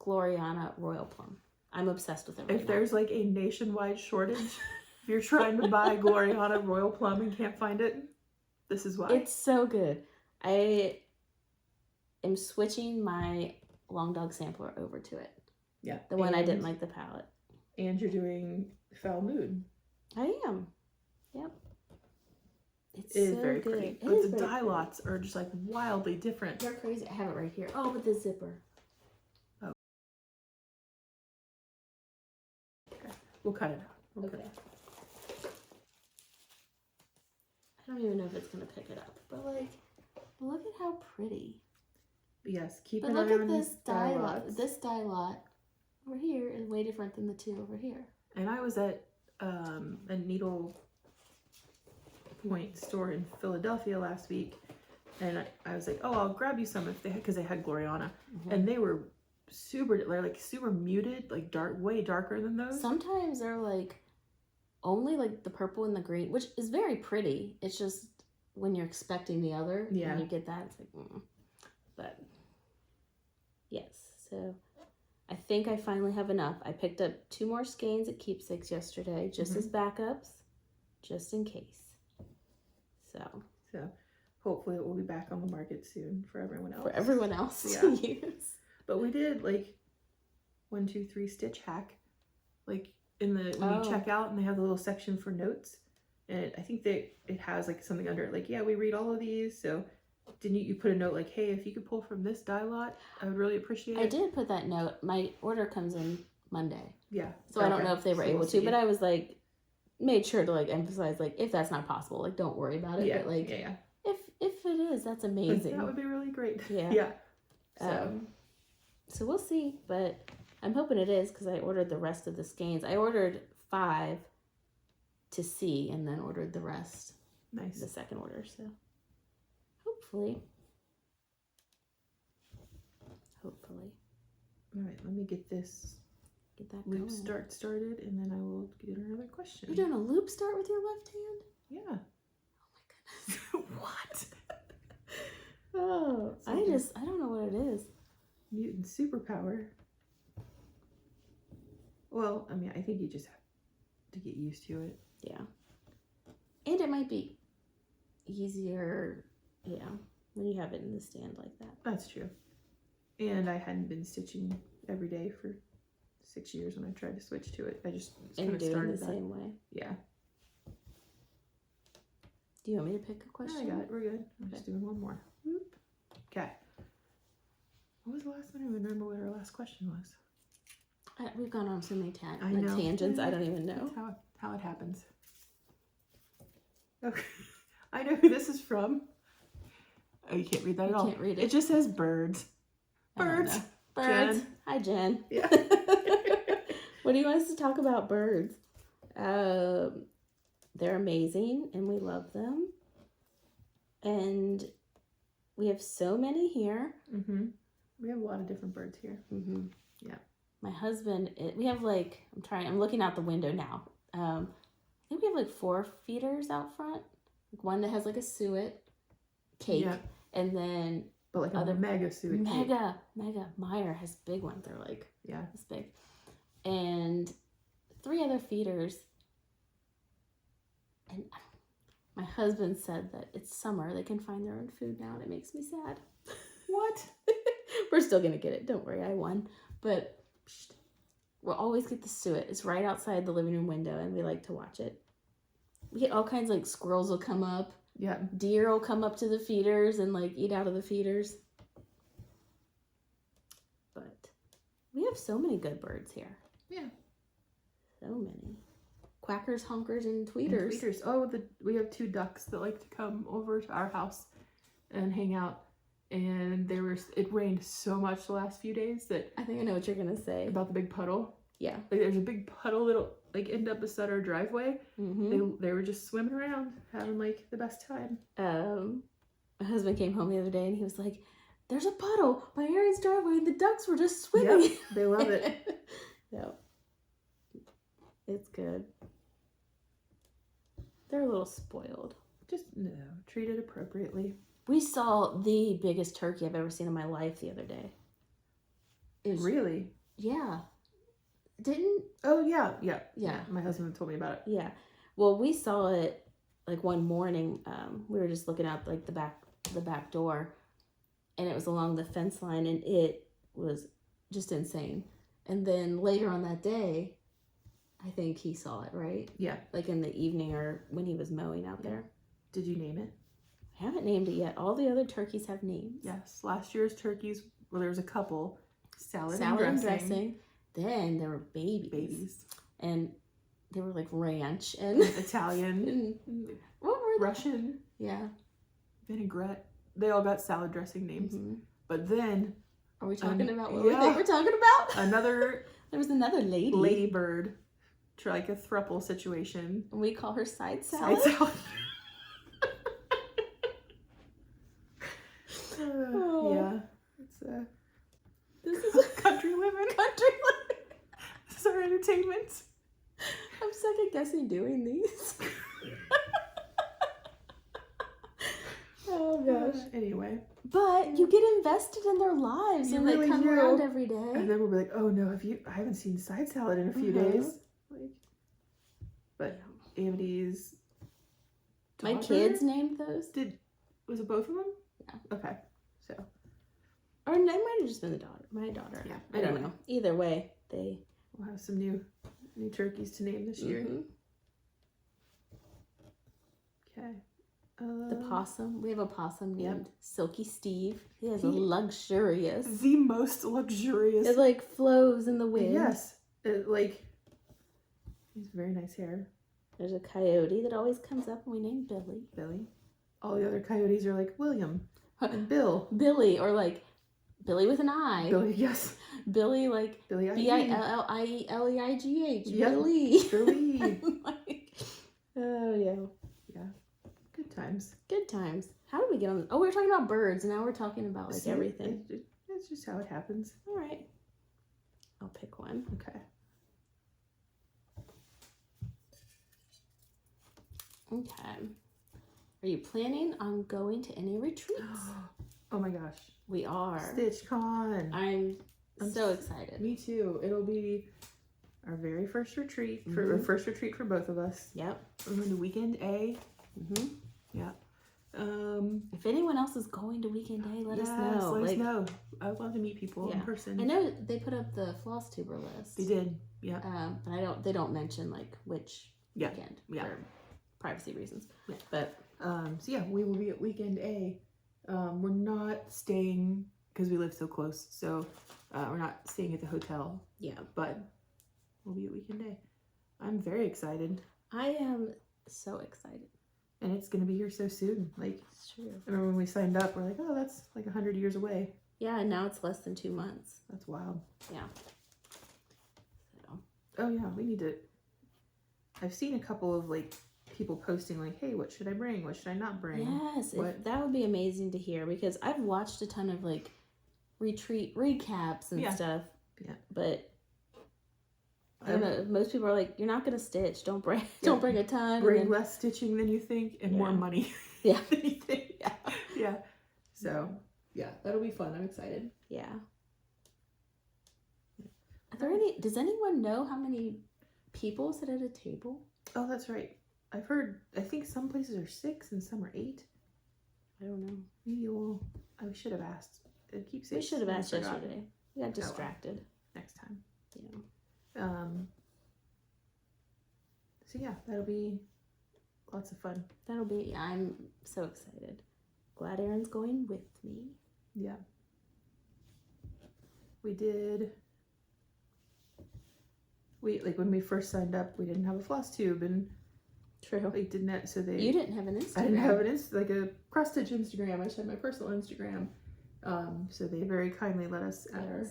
Gloriana Royal Plum. I'm obsessed with it right now. If there's like a nationwide shortage, if you're trying to buy Gloriana Royal Plum and can't find it, this is why. It's so good. I am switching my Long Dog sampler over to it. Yeah. The one I didn't like the palette. And you're doing Foul Mood. I am. Yep. It is so very good. pretty. It But is the very dye pretty. lots are just like wildly different. They're crazy. I have it right here. Oh, but the zipper. Oh. Okay. We'll cut it out. Okay. I don't even know if it's going to pick it up. But like, look at how pretty. Yes, keep But an look eye at on this dye lot. lots. This dye lot over here is way different than the two over here. And I was at a needle point store in Philadelphia last week, and I was like, oh, I'll grab you some if they had, because they had Gloriana, and they were super muted, like way darker than those. Sometimes they're like only like the purple and the green, which is very pretty. It's just when you're expecting the other, when you get that, it's like, But yes, so I think I finally have enough. I picked up 2 more skeins at Keepsakes yesterday, just as backups, just in case. So hopefully it will be back on the market soon for everyone else. For everyone else to use. But we did like 1, 2, 3 stitch hack, like when you check out and they have the little section for notes, and I think it has like something under it like, yeah, we read all of these, so didn't you put a note like, hey, if you could pull from this dye lot, I would really appreciate it. I did put that note. My order comes in Monday. Yeah. So I don't know if they were able to, but I was like, made sure to like emphasize like, if that's not possible, like don't worry about it. Yeah. But like, yeah. If it is, that's amazing. That would be really great. Yeah. Yeah. So we'll see, but I'm hoping it is because I ordered the rest of the skeins. I ordered 5 to see and then ordered the rest. Nice. The second order, so hopefully. All right, let me get this that loop going. started, and then I will get another question. You're doing a loop start with your left hand? Yeah. Oh my goodness. What? Oh, I don't know what it is. Mutant superpower. Well, I mean, I think you just have to get used to it. Yeah. And it might be easier, when you have it in the stand like that. That's true. And I hadn't been stitching every day for 6 years when I tried to switch to it. I just kind of started the same way. Yeah. Do you want me to pick a question? I got it. We're good. I'm just doing one more. Okay. What was the last one? I don't even remember what our last question was. We've gone on so many know. tangents. I don't even know. That's how it happens. Okay. I know who this is from. Oh, you can't read that at all. You can't read it. It just says birds. Birds. Birds. Jen. Hi, Jen. Yeah. What do you want us to talk about birds? They're amazing and we love them. And we have so many here. We have a lot of different birds here. Yeah. My husband, we have like, I'm looking out the window now. I think we have like 4 feeders out front. Like one that has like a suet cake. Yeah. And then but like other mega suet cake. Mega. Meyer has big ones. They're like this big. And 3 other feeders. And my husband said that it's summer. They can find their own food now, and it makes me sad. What? We're still going to get it. Don't worry, I won. But we'll always get the suet. It's right outside the living room window, and we like to watch it. We get all kinds of, like, squirrels will come up. Yeah. Deer will come up to the feeders and, like, eat out of the feeders. But we have so many good birds here. Yeah. So many. Quackers, honkers, and tweeters. Oh, we have 2 ducks that like to come over to our house and hang out. And it rained so much the last few days that I think I know what you're gonna say about the big puddle. Yeah, like there's a big puddle that'll like end up beside our driveway. They were just swimming around, having like the best time. My husband came home the other day and he was like, "There's a puddle by Erinn's driveway, and the ducks were just swimming." Yep, they love it. Yep, it's good. They're a little spoiled. Just treat it appropriately. We saw the biggest turkey I've ever seen in my life the other day. Really? Yeah. Oh, yeah. My husband told me about it. Yeah. Well, we saw it like one morning. We were just looking out like the back door, and it was along the fence line, and it was just insane. And then later on that day, I think he saw it, right? Yeah. Like in the evening or when he was mowing out there. Did you name it? I haven't named it yet. All the other turkeys have names. Yes. Last year's turkeys, well, there was a couple. Salad and dressing. Then there were babies. And they were like ranch and Italian. And what were they? Russian. Yeah. Vinaigrette. They all got salad dressing names. But then Are we talking about what yeah. we think we're talking about? another There was another lady. ladybird, like a throuple situation. And we call her side salad. Side salad. Oh. Yeah. This is It's country living. country living. This is our entertainment. I'm second guessing doing these. Oh gosh. Anyway. But you get invested in their lives You and really they come do. around every day. And then we'll be like, oh no, I haven't seen side salad in a few days. Like, but Amity's My daughter? kids named those. Was it both of them? Yeah. Okay. So Or it might have just been the daughter. My daughter. Yeah, I don't anyway. know. Either way, they we'll have some new turkeys to name this year. Mhm. Okay. The possum. We have a possum Yep. named Silky Steve. He has a He- luxurious. The most luxurious. It like flows in the wind. Yes. He's very nice hair. There's a coyote that always comes up and we name Billy. Billy. All the other coyotes are like William and Bill. Billy, or like Billy with an I. Billy, yes. Billy like Billy. Billieighch. Yep. Billy. Billy. Like, oh yeah. Good times. Good times. How did we get on? Oh, we were talking about birds, and now we're talking about like See, everything. That's just how it happens. All right. I'll pick one. Okay. Okay. Are you planning on going to any retreats? Oh my gosh. We are. StitchCon. I'm so excited. Me too. It'll be our very first retreat for our first retreat for both of us. Yep. We're going to weekend A. Mm-hmm. Yeah. If anyone else is going to weekend A, let us know. Let us know. I would love to meet people in person. I know they put up the Flosstuber list. They did. Yeah. But they don't mention like which weekend. Yeah. For privacy reasons. Yeah. But so yeah, we will be at weekend A. We're not staying because we live so close. So we're not staying at the hotel. yeah. But we'll be at weekend A. I'm very excited. I am so excited. And it's going to be here so soon. Like, It's true. I remember when we signed up, we're like, oh, that's like 100 years away. Yeah, and now it's less than 2 months. That's wild. Yeah. So. Oh yeah, we need to. I've seen a couple of like people posting like, hey, what should I bring? What should I not bring? Yes, What? that would be amazing to hear because I've watched a ton of like retreat recaps and Yeah. stuff. Yeah. But I don't know. Most people are like, "You're not gonna stitch. Don't bring a ton. Bring and then, less stitching than you think and more Yeah. money Yeah. than you think. Yeah. Yeah. So yeah, that'll be fun. I'm excited. yeah." Are there any? Does anyone know how many people sit at a table? Oh, that's right. I've heard. I think some places are 6 and some are 8. I don't know. Maybe we'll. I should have asked. It keeps. We should have asked I forgot. yesterday. We got distracted. Next time. Yeah. So yeah, that'll be lots of fun. That'll be. I'm so excited. Glad Erinn's going with me. Yeah. We did. Like when we first signed up, we didn't have a floss tube and True. like didn't that so they. You didn't have an Instagram. I didn't have like a cross stitch Instagram. I just had my personal Instagram. So they very kindly let us add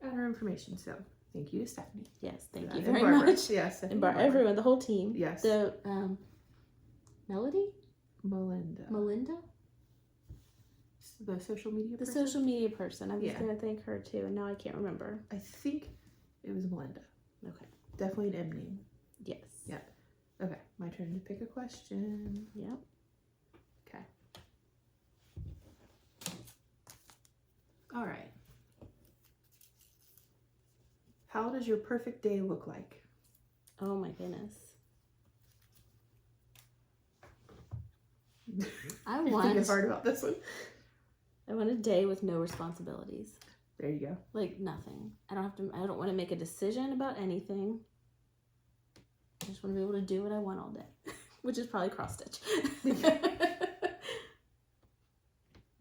our information. So thank you to Stephanie. Yes, thank Yeah, you and very Barbara. much. Yes, And everyone, the whole team. Yes. The Melody? Melinda, the social media The person? social media person. I was Yeah. going to thank her too, and now I can't remember. I think it was Melinda. Okay. Definitely an M name. Yes. Yeah. Okay, my turn to pick a question. Yep. Okay. All right. How does your perfect day look like? Oh my goodness. I You're thinking hard about this one. I want a day with no responsibilities. There you go. Like nothing. I don't want to make a decision about anything. I just want to be able to do what I want all day. Which is probably cross stitch.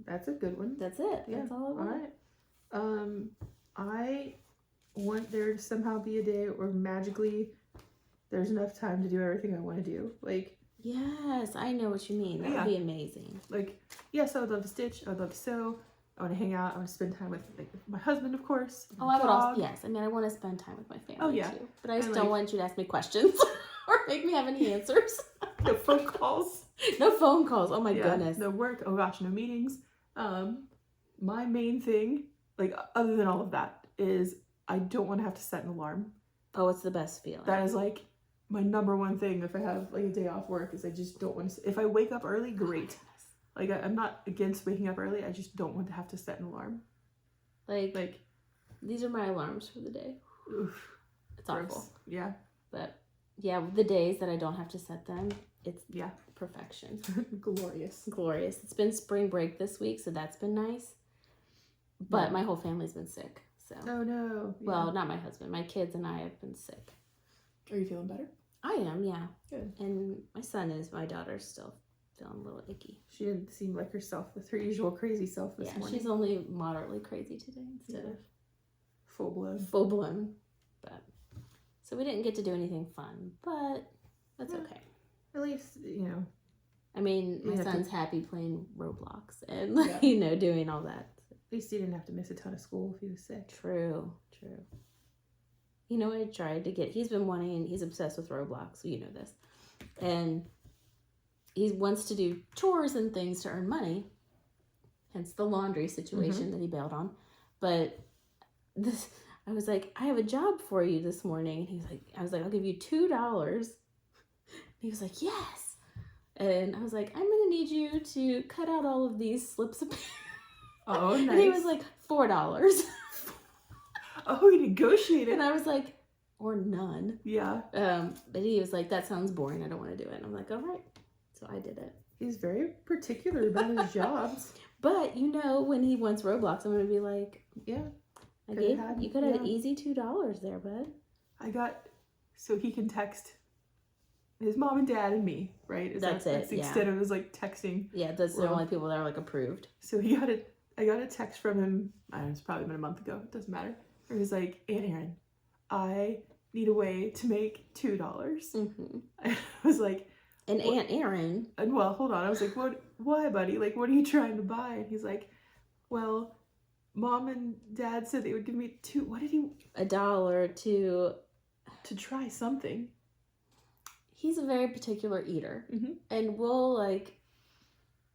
That's a good one. That's it. Yeah. That's all I All want. right. I want there to somehow be a day where magically there's enough time to do everything I want to do. Like, Yes, I know what you mean. That Yeah. would be amazing. like, yes, I would love to stitch. I would love to sew. I want to hang out. I want to spend time with my husband, of course. Oh, my I would also, dog. yes. I mean, I want to spend time with my family Oh, yeah. too. But I just And, don't want you to ask me questions or make me have any answers. No phone calls. No phone calls. Oh my goodness. No work. Oh gosh, no meetings. My main thing, like other than all of that, is I don't want to have to set an alarm. Oh, it's the best feeling. That is like my number one thing if I have like a day off work is I just don't want to. If I wake up early, great. Like I'm not against waking up early. I just don't want to have to set an alarm. Like these are my alarms for the day. Oof, it's gross. awful. Yeah. But yeah, the days that I don't have to set them, it's perfection. Glorious. Glorious. It's been spring break this week, so that's been nice. But my whole family's been sick. So. Oh no. Yeah. Well, not my husband. My kids and I have been sick. Are you feeling better? I am, yeah. Good. And my son is. My daughter's still feeling a little icky. She didn't seem like herself with her usual crazy self this morning. She's only moderately crazy today instead of full blown. Full blown. But so we didn't get to do anything fun, but that's okay. At least, I mean, my son's happy playing Roblox and doing all that. At least he didn't have to miss a ton of school if he was sick. True. I tried to he's been wanting, he's obsessed with Roblox, so you know this. And he wants to do chores and things to earn money, hence the laundry situation that he bailed on. But I was like, I have a job for you this morning. And I was like, I'll give you $2. And he was like, yes. And I was like, I'm going to need you to cut out all of these slips of paper. Oh, nice. And he was like, $4. Oh, he negotiated. And I was like, or none. Yeah. But he was like, that sounds boring. I don't want to do it. And I'm like, all right. So I did it. He's very particular about his jobs. But when he wants Roblox, I'm going to be like, yeah. You could have an easy $2 there, bud. So he can text his mom and dad and me, right? That's it. Instead of his texting. Yeah, that's the only people that are approved. So I got a text from him. I don't know, it's probably been a month ago. It doesn't matter. It was like, Aunt Erinn, I need a way to make $2. Mm-hmm. I was like, and Aunt Erinn. And well, hold on. I was like, why, buddy? What are you trying to buy? And he's like, well, Mom and Dad said they would give me $1 to try something. He's a very particular eater, and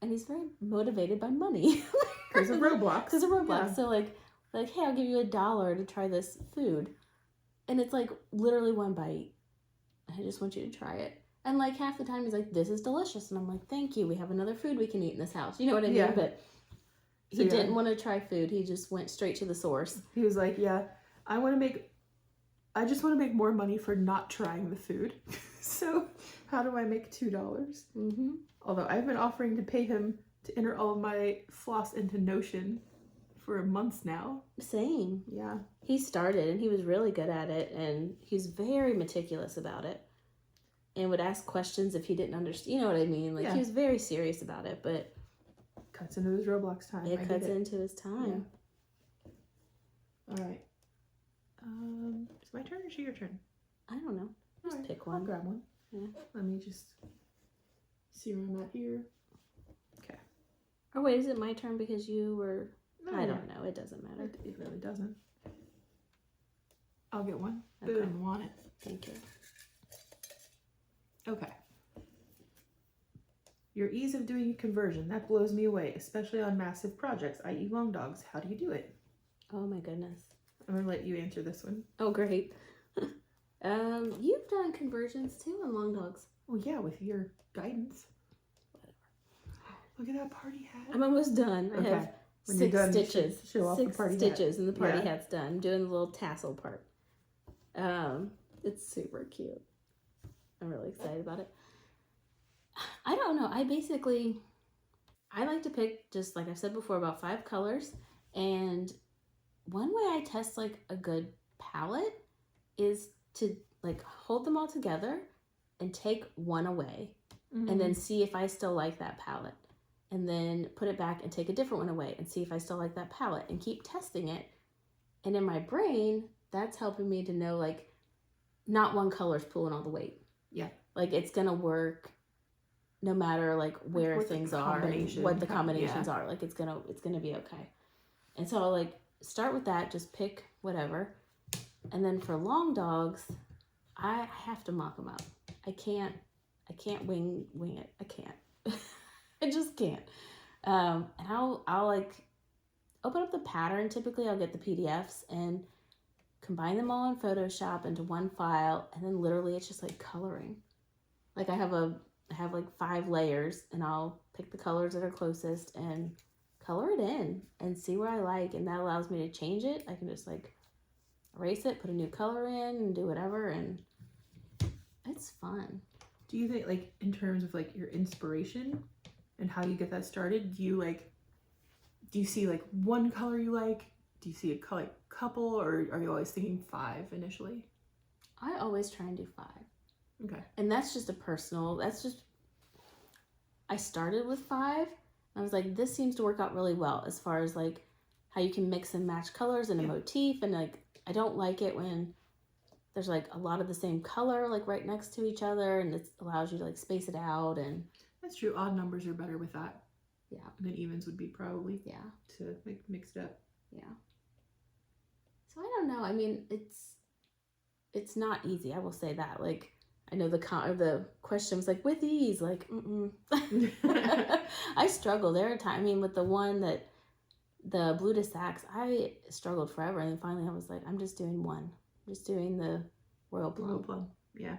and he's very motivated by money. Because of Roblox. Yeah. So hey, I'll give you $1 to try this food, and it's literally one bite. I just want you to try it. And half the time he's like, this is delicious, and I'm like, thank you. We have another food we can eat in this house. You know what I mean? Yeah. But he didn't want to try food. He just went straight to the source. He was like, yeah, I just want to make more money for not trying the food. So how do I make $2? Mm-hmm. Although I've been offering to pay him to enter all of my floss into Notion for months now. Same. Yeah. He started and he was really good at it, and he's very meticulous about it and would ask questions if he didn't understand. You know what I mean? He was very serious about it, but cuts into his Roblox time. It cuts into his time. Yeah. All right. Is my turn or is it your turn? I don't know. Just pick one. I'll grab one. Yeah. Let me just see where I'm at here. Okay. Or wait, is it my turn because you were... No, I don't know. It doesn't matter. It really doesn't. I'll get one. Okay. Boom. Want it. Thank you. Okay. Your ease of doing conversion, that blows me away, especially on massive projects, i.e. long dogs. How do you do it? Oh my goodness. I'm going to let you answer this one. Oh, great. You've done conversions too on long dogs. Well, yeah, with your guidance. Look at that party hat. I'm almost done. Okay. I have When 6 you're done, stitches. show off the 6 party stitches hat. And the party hat's done. I'm doing the little tassel part. It's super cute. I'm really excited about it. I don't know. I like to pick, just like I've said before, about 5 colors. And one way I test a good palette is to hold them all together and take one away. Mm-hmm. And then see if I still like that palette. And then put it back and take a different one away and see if I still like that palette and keep testing it. And in my brain, that's helping me to know not one color's pulling all the weight. Yeah. It's gonna work no matter where things are and what the combinations are. It's gonna be okay. And so I'll like start with that, just pick whatever. And then for long dogs, I have to mock them up. I can't wing it. I can't. I just can't. And I'll like open up the pattern. Typically I'll get the PDFs and combine them all in Photoshop into one file, and then literally it's just like coloring. Like I have like 5 layers, and I'll pick the colors that are closest and color it in and see what I like, and that allows me to change it. I can just like erase it, put a new color in, and do whatever, and it's fun. Do you think, like, in terms of like your inspiration and how you get that started, do you see like one color you like? Do you see a couple, or are you always thinking 5 initially? I always try and do 5. Okay. And that's just I started with 5. And I was like, this seems to work out really well as far as like how you can mix and match colors in a motif. And like, I don't like it when there's like a lot of the same color like right next to each other, and it allows you to like space it out. And That's true. Odd numbers are better with that. Yeah. And then evens would be probably to like mix it up. Yeah. So I don't know. I mean, it's not easy. I will say that. Like, I know the question was like, with ease, like, I struggle. There are times, I mean, with the one that, the Blue de Sacs, I struggled forever. And then finally I was like, I'm just doing one. I'm just doing the Royal Plum. Royal Plum, yeah.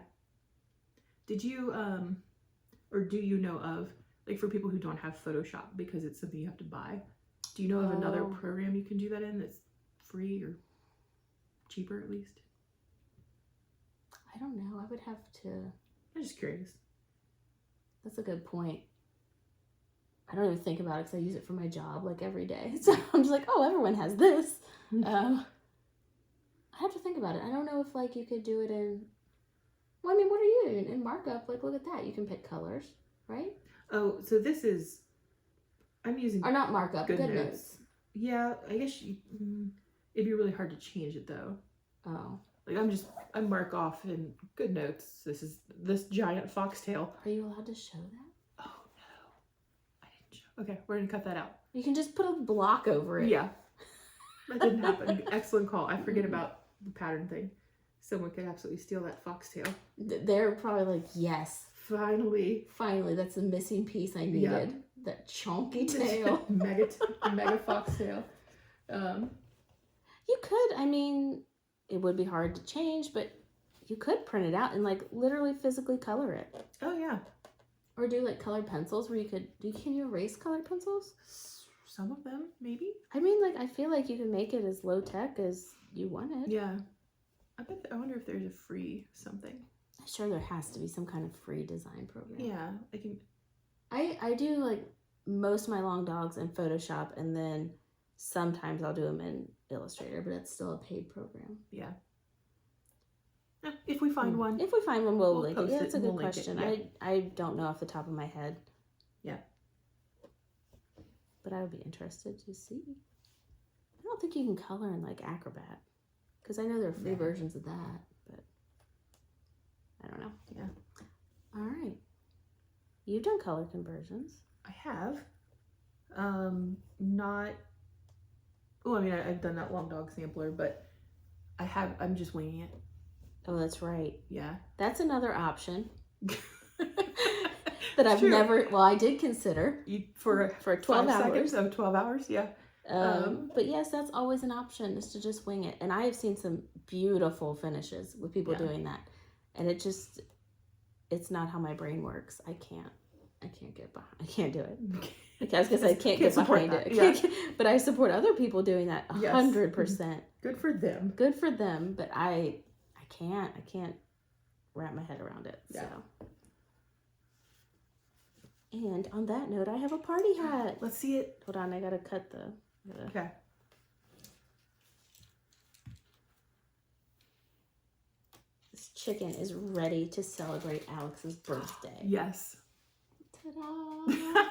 Did you, or do you know of, like for people who don't have Photoshop because it's something you have to buy, do you know of another program you can do that in that's free or cheaper at least? I don't know. I would have to. I'm just curious. That's a good point. I don't even think about it because I use it for my job like every day. So I'm just like, oh, everyone has this. I have to think about it. I don't know if like you could do it in. Well, I mean, what are you doing in markup? Like, look at that. You can pick colors, right? Oh, so this is. I'm using. Or not markup. Good notes. Yeah, I guess it'd be really hard to change it though. Oh. Like I mark off in Good Notes. This giant foxtail. Are you allowed to show that? Oh no, I didn't show. Okay, we're gonna cut that out. You can just put a block over it. Yeah, that didn't happen. Excellent call. I forget about the pattern thing. Someone could absolutely steal that foxtail. They're probably like, yes. Finally, that's the missing piece I needed. Yep. That chunky tail. mega foxtail. You could, I mean, it would be hard to change, but you could print it out and like literally physically color it. Oh yeah. Or do like colored pencils where can you erase colored pencils? Some of them, maybe. I mean, like, I feel like you can make it as low tech as you want it. Yeah. I wonder if there's a free something. I'm sure there has to be some kind of free design program. Yeah, I do like most of my long dogs in Photoshop, and then sometimes I'll do them in Illustrator, but it's still a paid program. Yeah. If we find one. If we find one, we'll link post it. Yeah, that's a good we'll question. Yeah. I don't know off the top of my head. Yeah. But I would be interested to see. I don't think you can color in like Acrobat, because I know there are free versions of that, but I don't know. Yeah. All right. You've done color conversions. I have. Not. Oh, I mean, I've done that long dog sampler, but I'm just winging it. Oh, that's right. Yeah. That's another option that I've never. Well, I did consider for 12 hours. Seconds, so 12 hours, yeah. But yes, that's always an option, is to just wing it. And I have seen some beautiful finishes with people doing that, and it's not how my brain works. I can't get behind. I can't do it. Like, I was gonna say I can't get behind it. Yeah. But I support other people doing that 100%. Good for them. Good for them. But I can't wrap my head around it. Yeah. So. And on that note, I have a party hat. Let's see it. Hold on, I gotta cut Okay. This chicken is ready to celebrate Alex's birthday. Yes. Ta-da!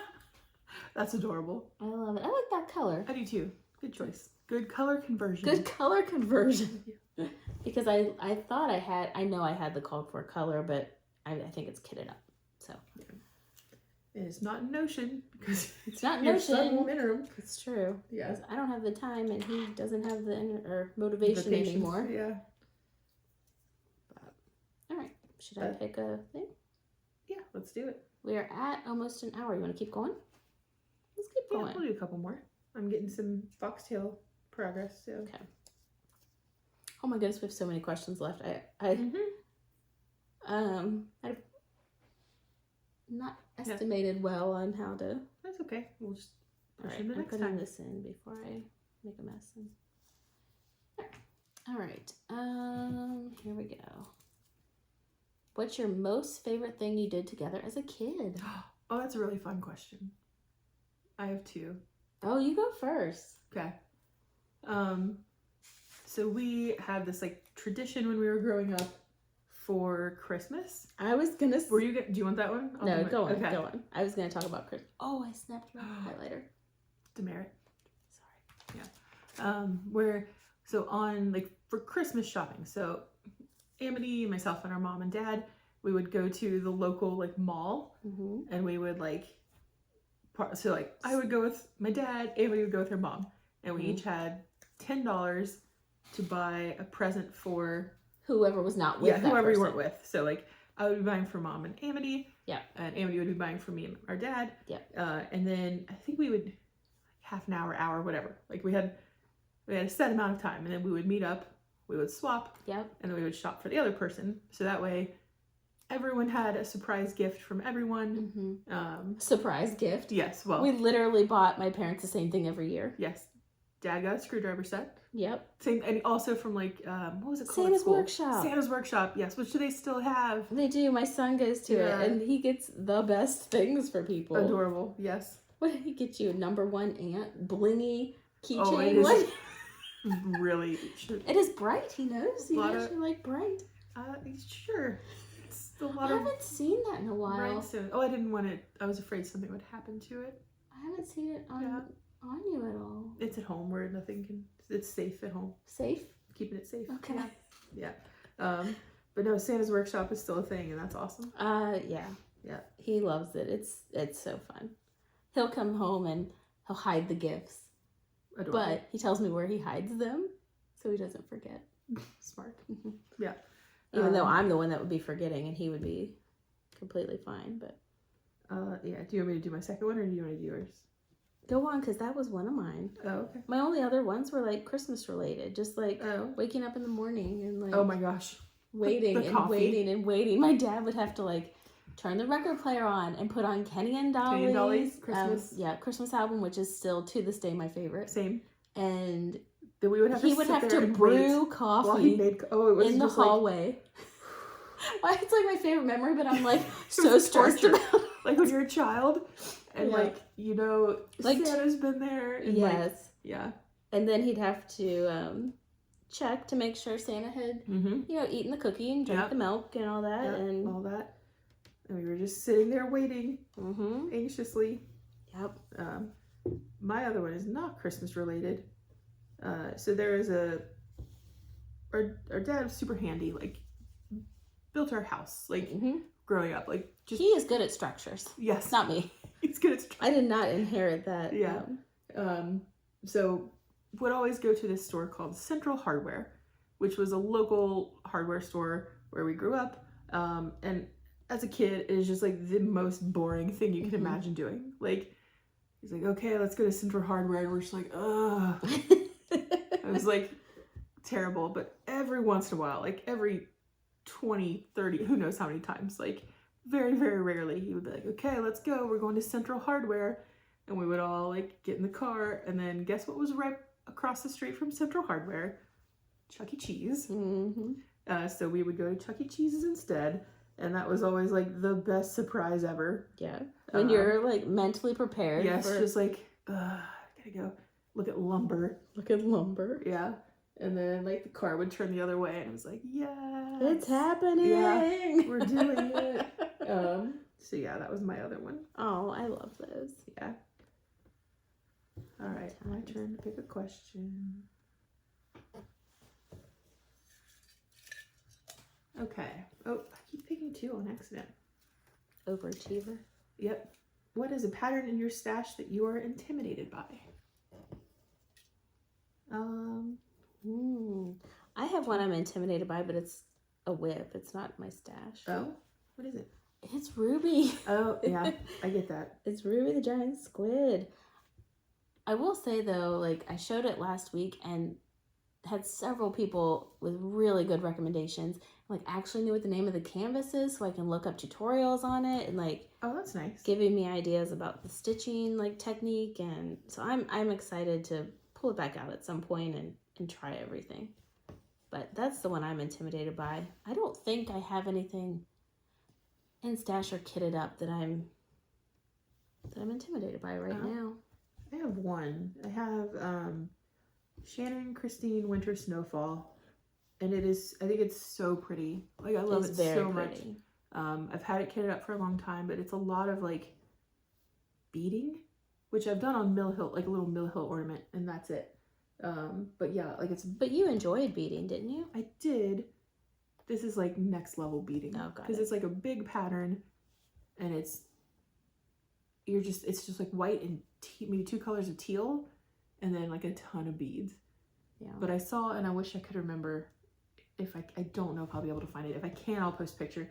That's adorable. I love it. I like that color. I do too. Good choice. Good color conversion. Good color conversion. Because I thought I know I had the called for color, but I think it's kitted up. So. And it's not in Notion because It's not your son Notion. won't enter them. It's true. Yeah. 'Cause I don't have the time, and he doesn't have the motivation Patience. anymore. Yeah. But, all right. Should I pick a thing? Yeah, let's do it. We are at almost an hour. You want to keep going? Let's keep going. Yeah, we'll do a couple more. I'm getting some foxtail progress. So. Okay. Oh my goodness, we have so many questions left. I've not estimated well on how to. That's okay. We'll just push All right, them the I'm next putting time. this in before I make a mess. All right. Here we go. What's your most favorite thing you did together as a kid? Oh, that's a really fun question. I have two. Oh, you go first. Okay. So we had this like tradition when we were growing up for Christmas. I was gonna. Do you want that one? No, go on. Okay. Go on. I was gonna talk about Christmas. Oh, I snapped my highlighter. Demerit. Sorry. Yeah. So on like for Christmas shopping. So Amity, myself, and our mom and dad, we would go to the local like mall, and we would like. So like I would go with my dad, Amity would go with her mom, and we each had $10 to buy a present for whoever was not with. Yeah, whoever you weren't with. So like I would be buying for mom and Amity. Yeah. And Amity would be buying for me and our dad. Yeah. And then I think we would half an hour, whatever. Like we had a set amount of time, and then we would meet up, we would swap, Yep. and then we would shop for the other person. So that way everyone had a surprise gift from everyone. Surprise gift. Yes, well. We literally bought my parents the same thing every year. Yes. Dad got a screwdriver set. Yep. Same, and also from like, what was it called? Santa's Workshop. Santa's Workshop, yes, which do they still have? They do. My son goes to it, and he gets the best things for people. Adorable, yes. What did he get you? A #1 ant blingy keychain? Oh, it is really. It is bright. He knows. He actually like bright. Sure. It's a lot I haven't seen that in a while. rhinestones. Oh, I didn't want it. I was afraid something would happen to it. I haven't seen it on you at all. It's at home where nothing can. It's safe at home. Safe? Keeping it safe. Okay. Yeah. But no, Santa's Workshop is still a thing, and that's awesome. Yeah. Yeah. He loves it. It's so fun. He'll come home and he'll hide the gifts. Adorable. But he tells me where he hides them, so he doesn't forget. Smart. Yeah. Even though I'm the one that would be forgetting, and he would be completely fine. But yeah. Do you want me to do my second one, or do you want to do yours? go on, because that was one of mine. Oh, okay. My only other ones were like Christmas related, just like waking up in the morning and like oh my gosh, waiting the and coffee. waiting and waiting. My dad would have to like turn the record player on and put on Kenny and Dolly's Christmas. Christmas album, which is still to this day my favorite. Same. And then we would have he would have to brew coffee it was in the just like, hallway. Why it's like my favorite memory, but I'm like so stressed about it. Like when you're a child and Yeah. like you know Like, Santa's been there and Yes. like, yeah. And then he'd have to check to make sure Santa had eaten the cookie and drank the milk and all that and all that. And we were just sitting there waiting anxiously. Yep. My other one is not Christmas related. So there is our dad was super handy, like built our house, like growing up, like just he is good at structures. Yes. Not me. He's good at structures. I did not inherit that. Yeah. So would always go to this store called Central Hardware, which was a local hardware store where we grew up. And as a kid, it is just like the most boring thing you can imagine doing. Like, he's like, okay, let's go to Central Hardware. And we're just like, ugh. It was like terrible. But every once in a while, like every 20, 30, who knows how many times, like very, very rarely, he would be like, okay, let's go. We're going to Central Hardware. And we would all like get in the car. And then guess what was right across the street from Central Hardware? Chuck E. Cheese. So we would go to Chuck E. Cheese's instead. And that was always like the best surprise ever. Yeah. When you're like mentally prepared. Yes, just like, I gotta go look at lumber. Look at lumber. Yeah. And then like the car would turn the other way and it was like, yes. It's happening. Yeah, we're doing it. So yeah, that was my other one. Oh, I love those. Yeah. All right, my turn to pick a question. Okay. Oh, I keep picking two on accident. Overachiever. Yep. what is a pattern in your stash that you are intimidated by? I have one I'm intimidated by, but it's a whip. It's not my stash. Oh, what is it? It's Ruby. Oh, yeah, I get that. It's Ruby the giant squid. I will say though, like I showed it last week and had several people with really good recommendations. Like actually knew what the name of the canvas is, so I can look up tutorials on it and like. Oh, that's nice. Giving me ideas about the stitching like technique, and so I'm excited to pull it back out at some point and try everything. But that's the one I'm intimidated by. I don't think I have anything in stash or kitted up that I'm intimidated by right now. I have one. I have Shannon Christine Winter Snowfall, and I think it's so pretty. Like I love it so much. I've had it kitted up for a long time, but it's a lot of like beading, which I've done on mill hilt, like a little mill hilt ornament, and that's it. But yeah, like it's. But you enjoyed beading, didn't you? I did. This is like next level beading. Oh, got it. Because it's like a big pattern, and it's just like white and maybe 2 colors of teal, and then like a ton of beads. Yeah. But I saw, and I wish I could remember. If I don't know if I'll be able to find it. If I can, I'll post a picture.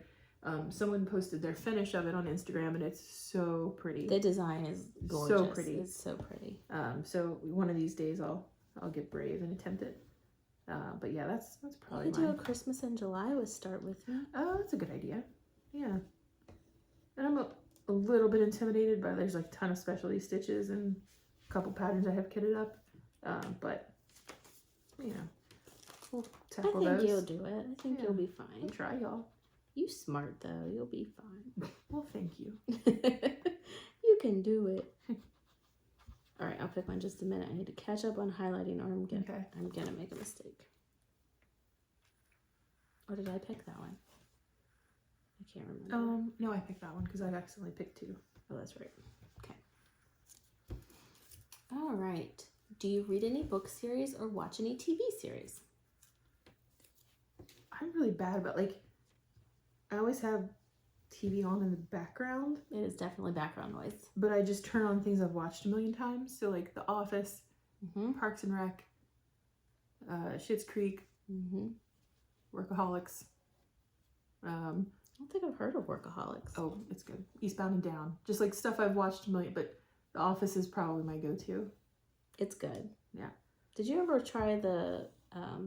Someone posted their finish of it on Instagram, and it's so pretty. The design is gorgeous. So pretty. It's so pretty. So one of these days I'll get brave and attempt it. But yeah, that's probably You could mine. do a Christmas in July with Start With Me. Oh, that's a good idea. Yeah. And I'm a little bit intimidated by there's like a ton of specialty stitches and a couple patterns I have kitted up. But you know, we'll tackle those. I think you'll do it. I think you'll be fine. I'll try, y'all. You smart though. You'll be fine. Well, thank you. You can do it. All right, I'll pick one in just a minute. I need to catch up on highlighting, or I'm gonna make a mistake. Or did I pick that one? I can't remember. No, I picked that one because I've accidentally picked 2. Oh, that's right. Okay. All right. Do you read any book series or watch any TV series? I'm really bad about like. I always have TV on in the background. It is definitely background noise. But I just turn on things I've watched a million times. So like The Office, Parks and Rec, Schitt's Creek, Workaholics. I don't think I've heard of Workaholics. Oh, it's good. Eastbound and Down. Just like stuff I've watched a million, but The Office is probably my go-to. It's good. Yeah. Did you ever try the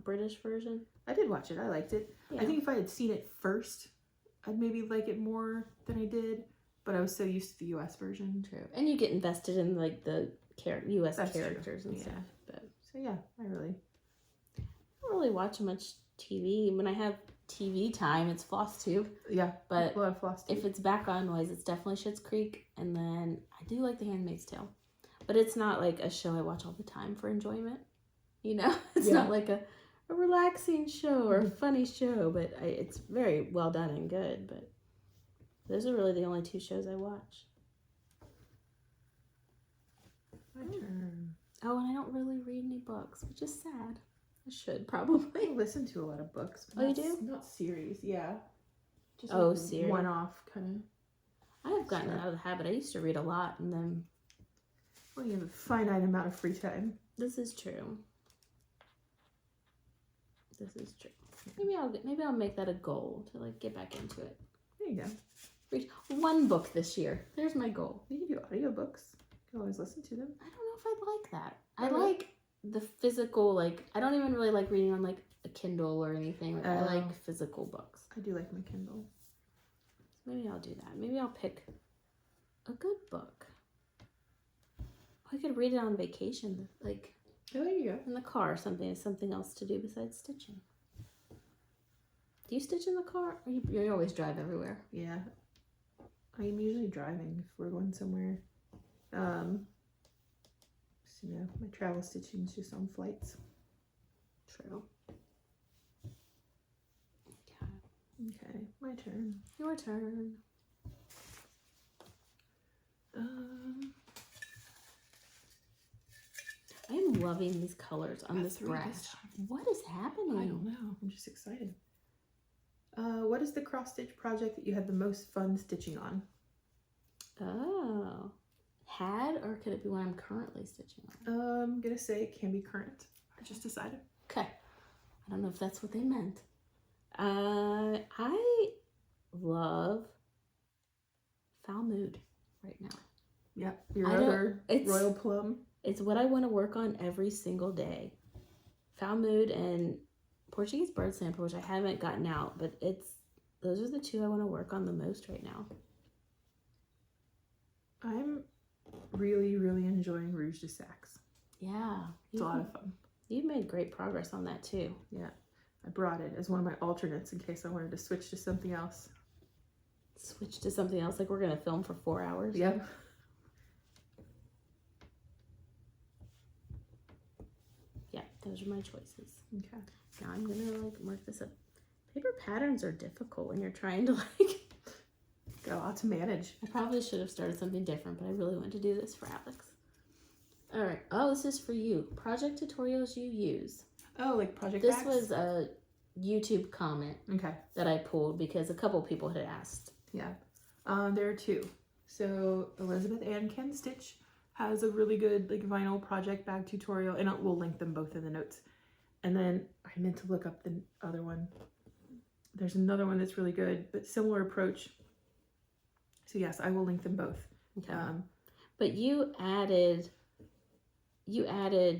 British version? I did watch it. I liked it. Yeah. I think if I had seen it first, I'd maybe like it more than I did, but I was so used to the U.S. version. True. And you get invested in like the U.S. That's characters true. and stuff. But so yeah, I don't really watch much TV. When I have TV time, it's Flosstube. Yeah, but a lot of Flosstube. If it's background noise, it's definitely Schitt's Creek, and then I do like The Handmaid's Tale, but it's not like a show I watch all the time for enjoyment. You know, it's not like a relaxing show or a funny show, but it's very well done and good. But those are really the only 2 shows I watch. My turn. Oh, and I don't really read any books, which is sad. I should probably. I listen to a lot of books. Oh, you do? Not series, yeah. Just like series. One-off kind of. I have gotten out of the habit. I used to read a lot, and then. Well, you have a finite amount of free time. This is true. This is true. Maybe I'll make that a goal to like get back into it. There you go. Read 1 book this year. There's my goal. You can do audiobooks. You can always listen to them. I don't know if I'd like that. I like the physical, like I don't even really like reading on like a Kindle or anything. Like, I like physical books. I do like my Kindle. So maybe I'll do that. Maybe I'll pick a good book. I could read it on vacation, like there you go. in the car or something else to do besides stitching. Do you stitch in the car? Or you always drive everywhere? Yeah. I'm usually driving if we're going somewhere. So, you know, my travel stitching is just on flights. True. Okay, my turn. Your turn. I am loving these colors on this brush. What is happening? I don't know. I'm just excited. What is the cross stitch project that you had the most fun stitching on? Oh. had, or could it be one I'm currently stitching on? I'm gonna say it can be current. I just decided. Okay. I don't know if that's what they meant. I love Foul Mood right now. Yep, your other Royal Plum. It's what I want to work on every single day. Foul Mood and Portuguese Bird Stamper, which I haven't gotten out, but those are the two I want to work on the most right now. I'm really, really enjoying Rouge de Saxe. Yeah. It's a lot of fun. You've made great progress on that too. Yeah. I brought it as one of my alternates in case I wanted to switch to something else. Switch to something else, like we're going to film for 4 hours? Yep. Yeah, those are my choices. Okay. Now I'm going to like mark this up. Paper patterns are difficult when you're trying to like... Got a lot to manage. I probably should have started something different, but I really wanted to do this for Alex. All right. Oh, this is for you. Project tutorials you use. Oh, like project This backs? was a YouTube comment that I pulled because a couple people had asked. Yeah. There are two. So Elizabeth Ann Can Stitch has a really good like vinyl project bag tutorial, and we'll link them both in the notes. And then I meant to look up the other one. There's another one that's really good, but similar approach. So yes, I will link them both. Okay. But you added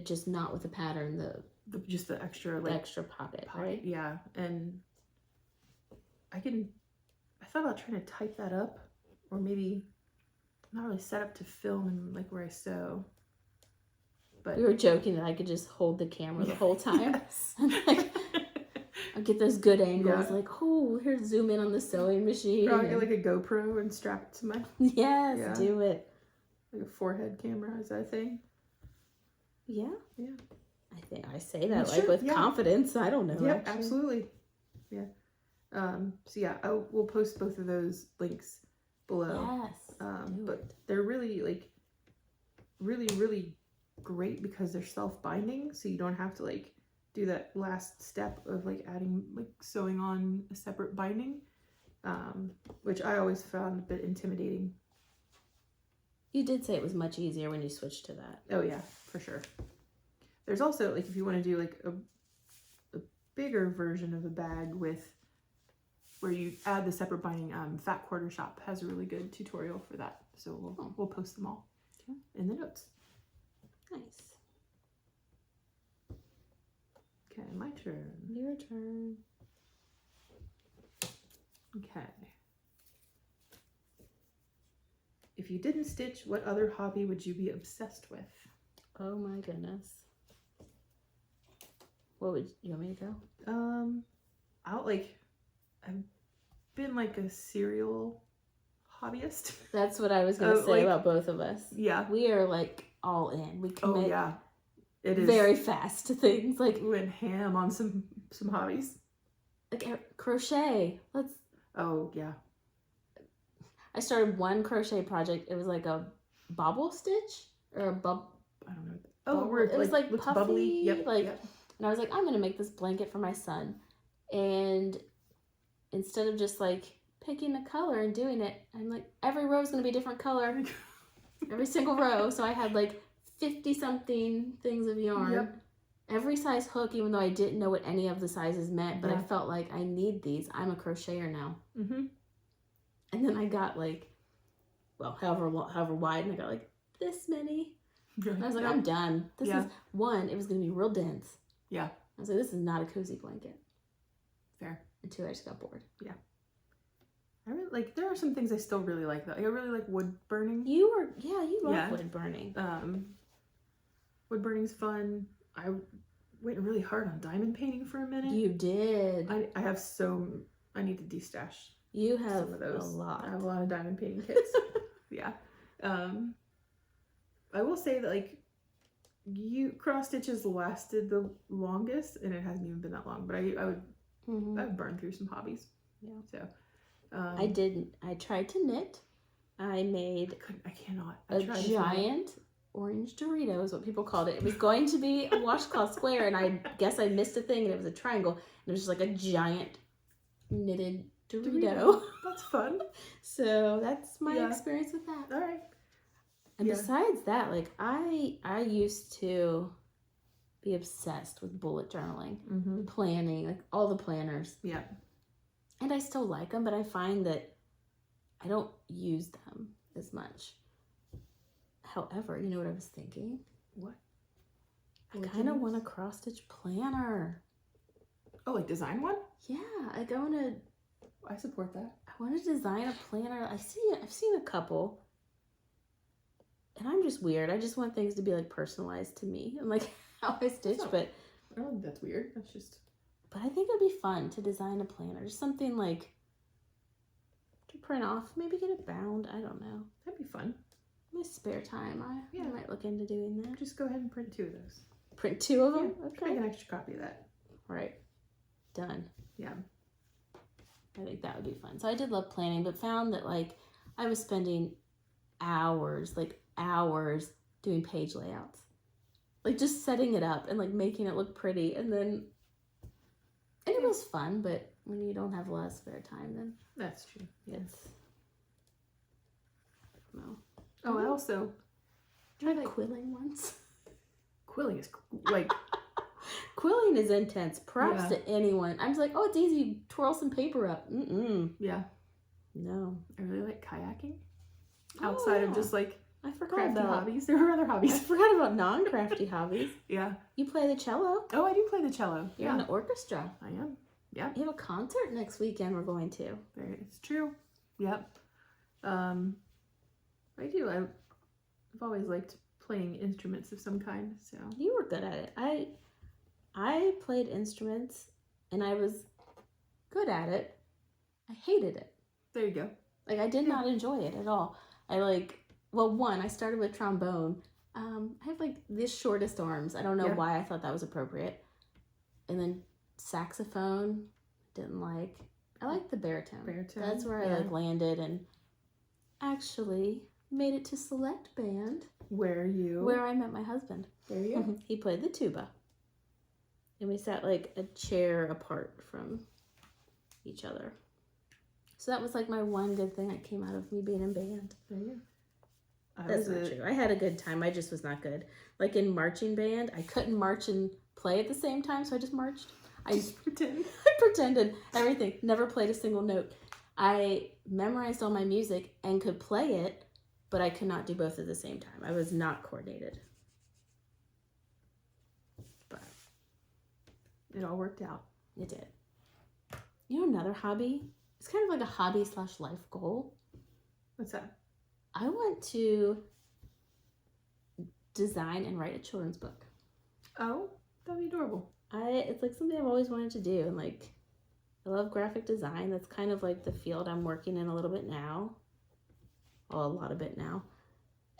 just not with the pattern, just the extra like extra pocket, right? Yeah, and I thought about trying to type that up, or maybe not really set up to film and like where I sew. But we were joking that I could just hold the camera the whole time. Yes. Like, I'll get those good angles. Yeah. Like, oh, here's zoom in on the sewing machine. Or I'll get like a GoPro and strap it to my yes, do it. Like a forehead camera, is that a thing? Yeah. Yeah. I think I say that Sure, like with yeah. confidence. I don't know. Yeah, actually. absolutely. Yeah. So yeah, we'll post both of those links below. Yes. But they're really like really great because they're self-binding, so you don't have to like do that last step of like adding like sewing on a separate binding, which I always found a bit intimidating. You did say it was much easier when you switched to that. Oh yeah, for sure. There's also like if you want to do like a bigger version of a bag with where you add the separate binding, Fat Quarter Shop has a really good tutorial for that. So we'll post them all in the notes. Nice. Okay, my turn. Your turn. Okay. If you didn't stitch, what other hobby would you be obsessed with? Oh my goodness. What would you want me to go? I've been like a cereal hobbyist. That's what I was gonna say about both of us. Yeah. We are like all in. We commit It is very fast to things. Like we went ham on some hobbies. Like crochet. Oh yeah. I started one crochet project. It was like a bobble stitch or a I don't know. Oh, it was like looks puffy, bubbly. Yep. And I was like, I'm gonna make this blanket for my son. And instead of just like picking a color and doing it, I'm like, every row is gonna be a different color. Every single row. So I had like 50 something things of yarn. Yep. Every size hook, even though I didn't know what any of the sizes meant, but I felt like I need these. I'm a crocheter now. Mm-hmm. And then I got like, well, however wide, and I got like this many. And I was like, I'm done. This is one, it was going to be real dense. Yeah. I was like, this is not a cozy blanket. Fair. And two, I just got bored. Yeah. I really like, there are some things I still really like though. I really like wood burning. You love wood burning. Wood burning's fun. I went really hard on diamond painting for a minute. You did. I have I need to de-stash. You have some of those. A lot. I have a lot of diamond painting kits. Yeah. I will say that like cross stitches lasted the longest, and it hasn't even been that long. But I've burned through some hobbies. Yeah. So I didn't. I tried to knit. I made. I cannot. A giant orange Dorito is what people called it. It was going to be a washcloth square, and I guess I missed a thing, and it was a triangle, and it was just like a giant knitted Dorito. That's fun. So that's my experience with that. All right. And Yeah. besides that, like I used to be obsessed with bullet journaling, Mm-hmm. planning, like all the planners. Yeah. And I still like them, but I find that I don't use them as much. However, you know what I was thinking? What? I kind of want a cross-stitch planner. Oh, like design one? Yeah, like I support that. I want to design a planner. I've seen a couple. And I'm just weird. I just want things to be like personalized to me and like how I stitch, but I don't think that's weird. That's just. But I think it'd be fun to design a planner. Just something like to print off, maybe get it bound. I don't know. That'd be fun. My spare time, I might look into doing that. Just go ahead and print 2 of those. Print 2 of them? Yeah, Okay. make an extra copy of that. Right. Done. Yeah. I think that would be fun. So I did love planning, but found that like I was spending hours doing page layouts. Like just setting it up and like making it look pretty, and it was fun, but when you don't have a lot of spare time, then That's true. it's no. Oh, I also tried quilling once. Quilling is like Quilling is intense. Props Yeah. to anyone. I'm just like, oh, it's easy. Twirl some paper up. yeah. No. I really like kayaking. Outside of just like I forgot crafty about hobbies, there are other I hobbies. forgot about non-crafty hobbies. Yeah. You play the cello. Oh, I do play the cello. You're in the orchestra. I am. Yeah. You have a concert next weekend. We're going to. It's true. Yep. I do. I've always liked playing instruments of some kind. So You were good at it. I played instruments and I was good at it. I hated it. there you go. Like I did not enjoy it at all. I started with trombone. I have like the shortest arms. I don't know why I thought that was appropriate. And then saxophone, didn't like. I like the baritone. That's where I like landed and actually made it to select band. Where I met my husband. There you go. He played the tuba. And we sat like a chair apart from each other. So that was like my one good thing that came out of me being in band. There you go. That's not true. I had a good time. I just was not good. Like in marching band, I couldn't march and play at the same time, so I just marched. I Just pretend. I pretended everything. Never played a single note. I memorized all my music and could play it, but I could not do both at the same time. I was not coordinated. But it all worked out. It did. You know another hobby? It's kind of like a hobby/life goal. What's that? I want to design and write a children's book. Oh, that'd be adorable. It's like something I've always wanted to do, and like I love graphic design. That's kind of like the field I'm working in a little bit now. Well, a lot of it now.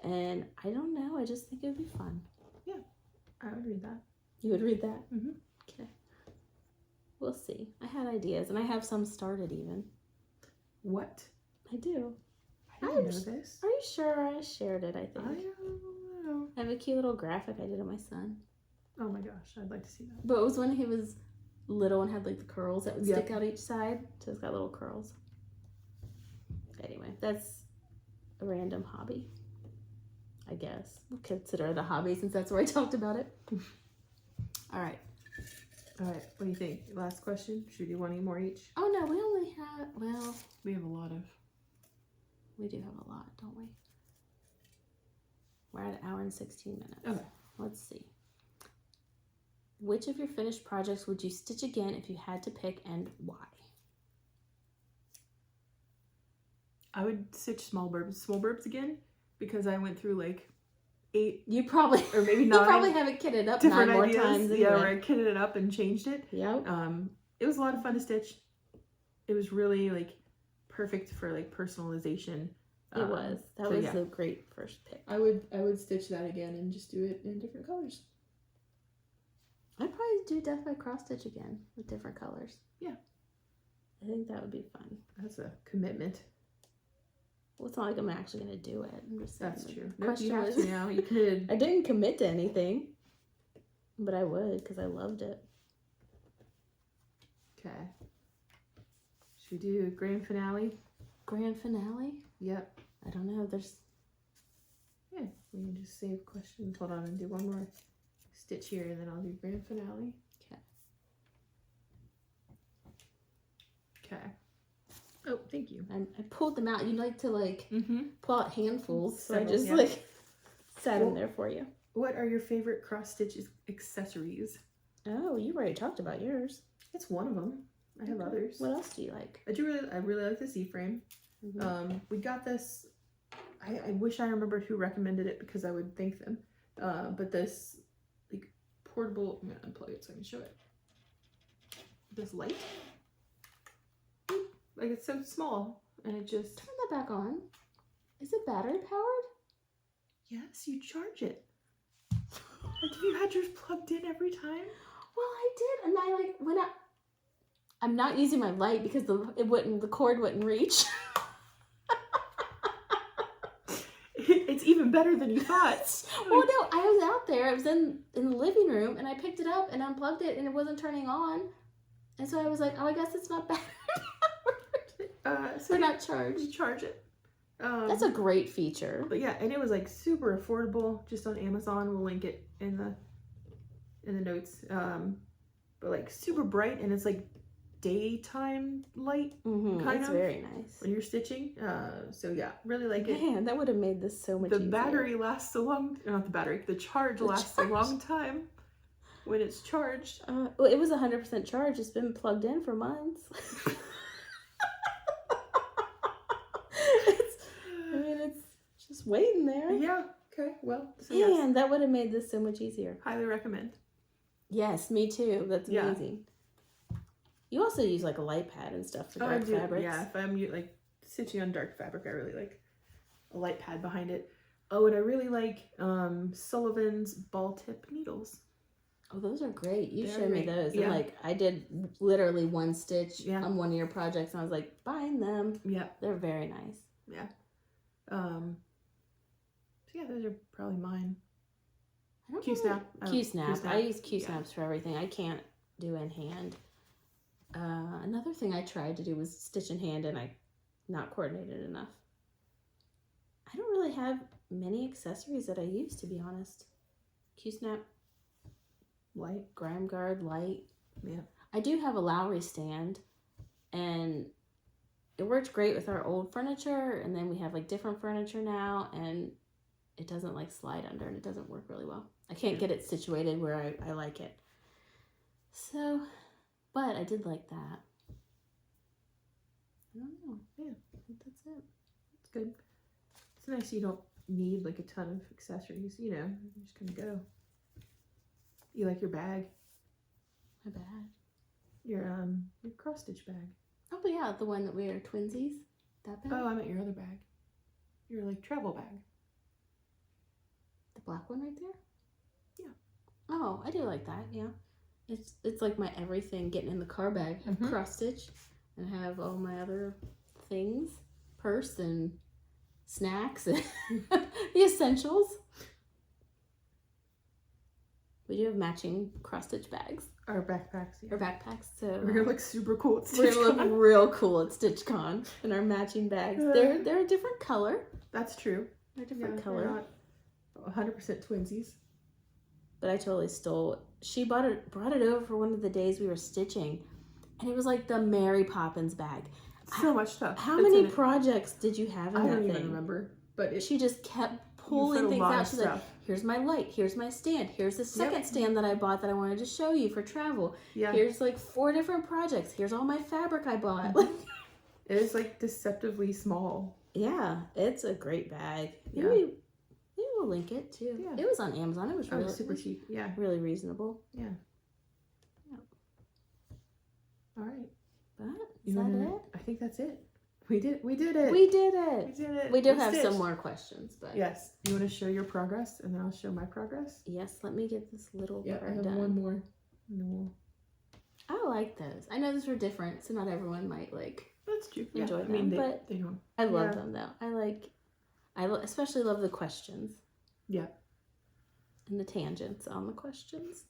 And I don't know, I just think it would be fun. Yeah, I would read that. You would read that? Mm-hmm. Okay. We'll see. I had ideas, and I have some started even. What? I do. I didn't know this. Are you sure? I shared it, I think. I don't know. I have a cute little graphic I did of my son. Oh my gosh, I'd like to see that. But it was when he was little and had like the curls that would stick out each side. So it's got little curls. Anyway, that's a random hobby. I guess. We'll consider it a hobby since that's where I talked about it. All right. What do you think? Last question? Should we do one more each? Oh no, we only have, well, We have a lot of. we do have a lot, don't we? We're at an hour and 16 minutes. Okay. Let's see. Which of your finished projects would you stitch again if you had to pick, and why? I would stitch small burbs again because I went through like 8 You probably, or maybe you 9 probably have it kitted up different 9 more ideas. times. Yeah, anyway. where I kitted it up and changed it. Yep. It was a lot of fun to stitch. It was really like perfect for like personalization. It was. That was a great first pick. I would stitch that again and just do it in different colors. I'd probably do Death by Cross Stitch again with different colors. Yeah. I think that would be fun. That's a commitment. Well, it's not like I'm actually going to do it. I'm just saying. That's the true. Nope, question you have was- to now. You could. I didn't commit to anything, but I would because I loved it. Okay. Should we do a grand finale? Grand finale? Yep. I don't know. There's. Yeah. We can just save questions. Hold on and do one more stitch here, and then I'll do grand finale. Okay. Okay. Oh, thank you. I pulled them out. You like to pull out handfuls, so I Several, just yeah. sat them there for you. What are your favorite cross stitch accessories? Oh, you already talked about yours. It's one of them. I have others. What else do you like? I really like the Z-frame. We got this. I wish I remembered who recommended it because I would thank them. But this like portable. I'm gonna unplug it so I can show it. This light. Like it's so small, and it just Turn that back on. Is it battery powered? yes, you charge it. Like have you had yours plugged in every time? Well, I did, and I when I'm not using my light because the cord wouldn't reach. It's even better than you thought. Well, no, I was out there. I was in the living room, and I picked it up and unplugged it, and it wasn't turning on. And so I was like, oh, I guess it's not battery powered. So not charged. You charge it. That's a great feature. But yeah, and it was like super affordable, just on Amazon. We'll link it in the notes. But like super bright, and it's like daytime light kind It's of very nice when you're stitching. So yeah, really like it. Man, that would have made this so much The easier. battery lasts a long. Not the battery. The charge lasts a long time when it's charged. Well, it was 100% charged. It's been plugged in for months. It's just waiting there. Yeah. Okay. Well. So Man, yes, that would have made this so much easier. highly recommend. Yes, me too. That's Yeah. amazing. You also use like a light pad and stuff for I dark do. fabrics. Yeah. If I'm like stitching on dark fabric, I really like a light pad behind it. Oh, and I really like Sullivan's ball tip needles. Oh, those are great. You They're showed me great. those. Yeah. And like I did literally one stitch Yeah. on one of your projects, and I was like, buying them. Yeah. They're very nice. Yeah. So yeah, those are probably mine. I don't Q-snap. Q-snap. I use Yeah. Q-snaps for everything. I can't do in hand. Another thing I tried to do was stitch in hand, and I not coordinated enough. I don't really have many accessories that I use, to be honest. Q-snap, Light. grime guard, light. Yeah. I do have a Lowry stand, and it worked great with our old furniture, and then we have like different furniture now, and it doesn't like slide under, and it doesn't work really well. I can't get it situated where I like it. So, but I did like that. I don't know. Yeah, I think that's it. It's good. It's nice you don't need like a ton of accessories, you know. You just kind of go. You like your bag? My bag. Your cross stitch bag. Oh, but yeah, the one that we are twinsies. That bag? Oh, I meant your other bag. Your like travel bag. The black one right there? Yeah. Oh, I do like that, yeah. It's like my everything getting in the car bag. I have cross stitch and have all my other things, purse and snacks and the essentials. We do have matching cross stitch bags. Our backpacks. Yeah. Or backpacks, so We're gonna look super cool at we're StitchCon. gonna look real cool at StitchCon in our matching bags. They're a different color. That's true. They're a different Yeah, color. They're not 100% twinsies. But I totally stole it. She brought it over for one of the days we were stitching, and it was like the Mary Poppins bag. So much stuff. How fits many in it. projects did you have in I that don't thing? even remember. But She just kept fit pulling a things lot out. of She's like, stuff. here's my light, here's my stand, here's the second stand that I bought that I wanted to show you for travel. yeah, Here's like 4 different projects. Here's all my fabric I bought. it is like deceptively small. Yeah, it's a great bag. Yeah. Maybe we'll link it too. Yeah. It was on Amazon. It was Oh, really super cheap. Yeah, really reasonable. yeah. All right. But is that it? I think that's it. We did it. We did it. We did it. We do We have stitched. some more questions, but Yes. You want to show your progress, and then I'll show my progress. yes, let me get this little Yeah, I part have done. one more. And then we'll... I like those. I know those were different, so not everyone might like. That's true. Enjoy I mean, them, but they don't. I love Yeah. them though. Especially love the questions. Yeah. And the tangents on the questions.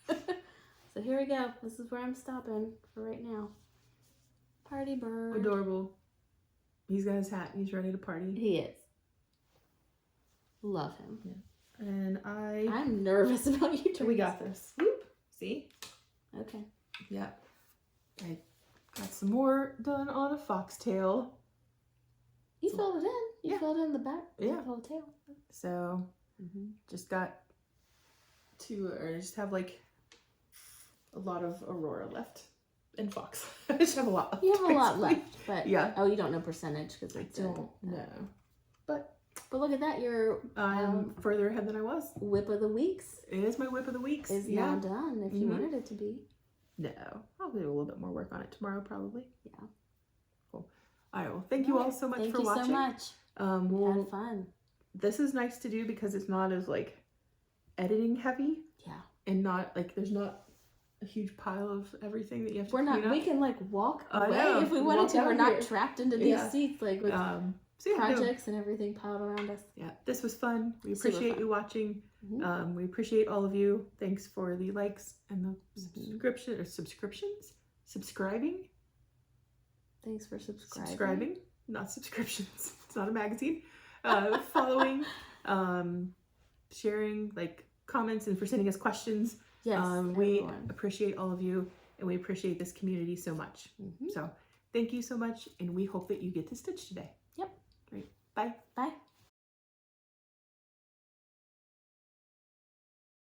So here we go. This is where I'm stopping for right now. Party bird. Adorable. He's got his hat. He's ready to party. He is. Love him. And I'm nervous about you turning. we got this. Whoop. See? Okay. Yeah. I got some more done on a foxtail. You filled it in. You filled in the back. Yeah. The whole tail. So just got I just have like a lot of Aurora left and fox. I just have a lot left. You have a lot basically. left, but Yeah. Oh, you don't know percentage because I it's don't know. But look at that, your I'm further ahead than I was. whip of the weeks It is my whip of the weeks. is now done. If you wanted it to be. No, I'll do a little bit more work on it tomorrow, probably. Yeah. Cool. All right. Well, thank you all so much for watching. Thank you so much. We had fun. This is nice to do because it's not as like editing heavy. Yeah. And not like there's not a huge pile of everything that you have to We're clean not. up. We can like walk I away know. if we wanted Walk to. out We're of not here. trapped into these seats like with so yeah, projects and everything piled around us. Yeah, this was fun. We Super appreciate fun. you watching. We appreciate all of you. Thanks for the likes and the subscribing. Thanks for subscribing. Subscribing, not subscriptions. It's not a magazine. Following, sharing, like comments, and for sending us questions. Yes, we everyone. appreciate all of you, and we appreciate this community so much. So thank you so much, and we hope that you get to stitch today. Yep. Great. Bye. Bye.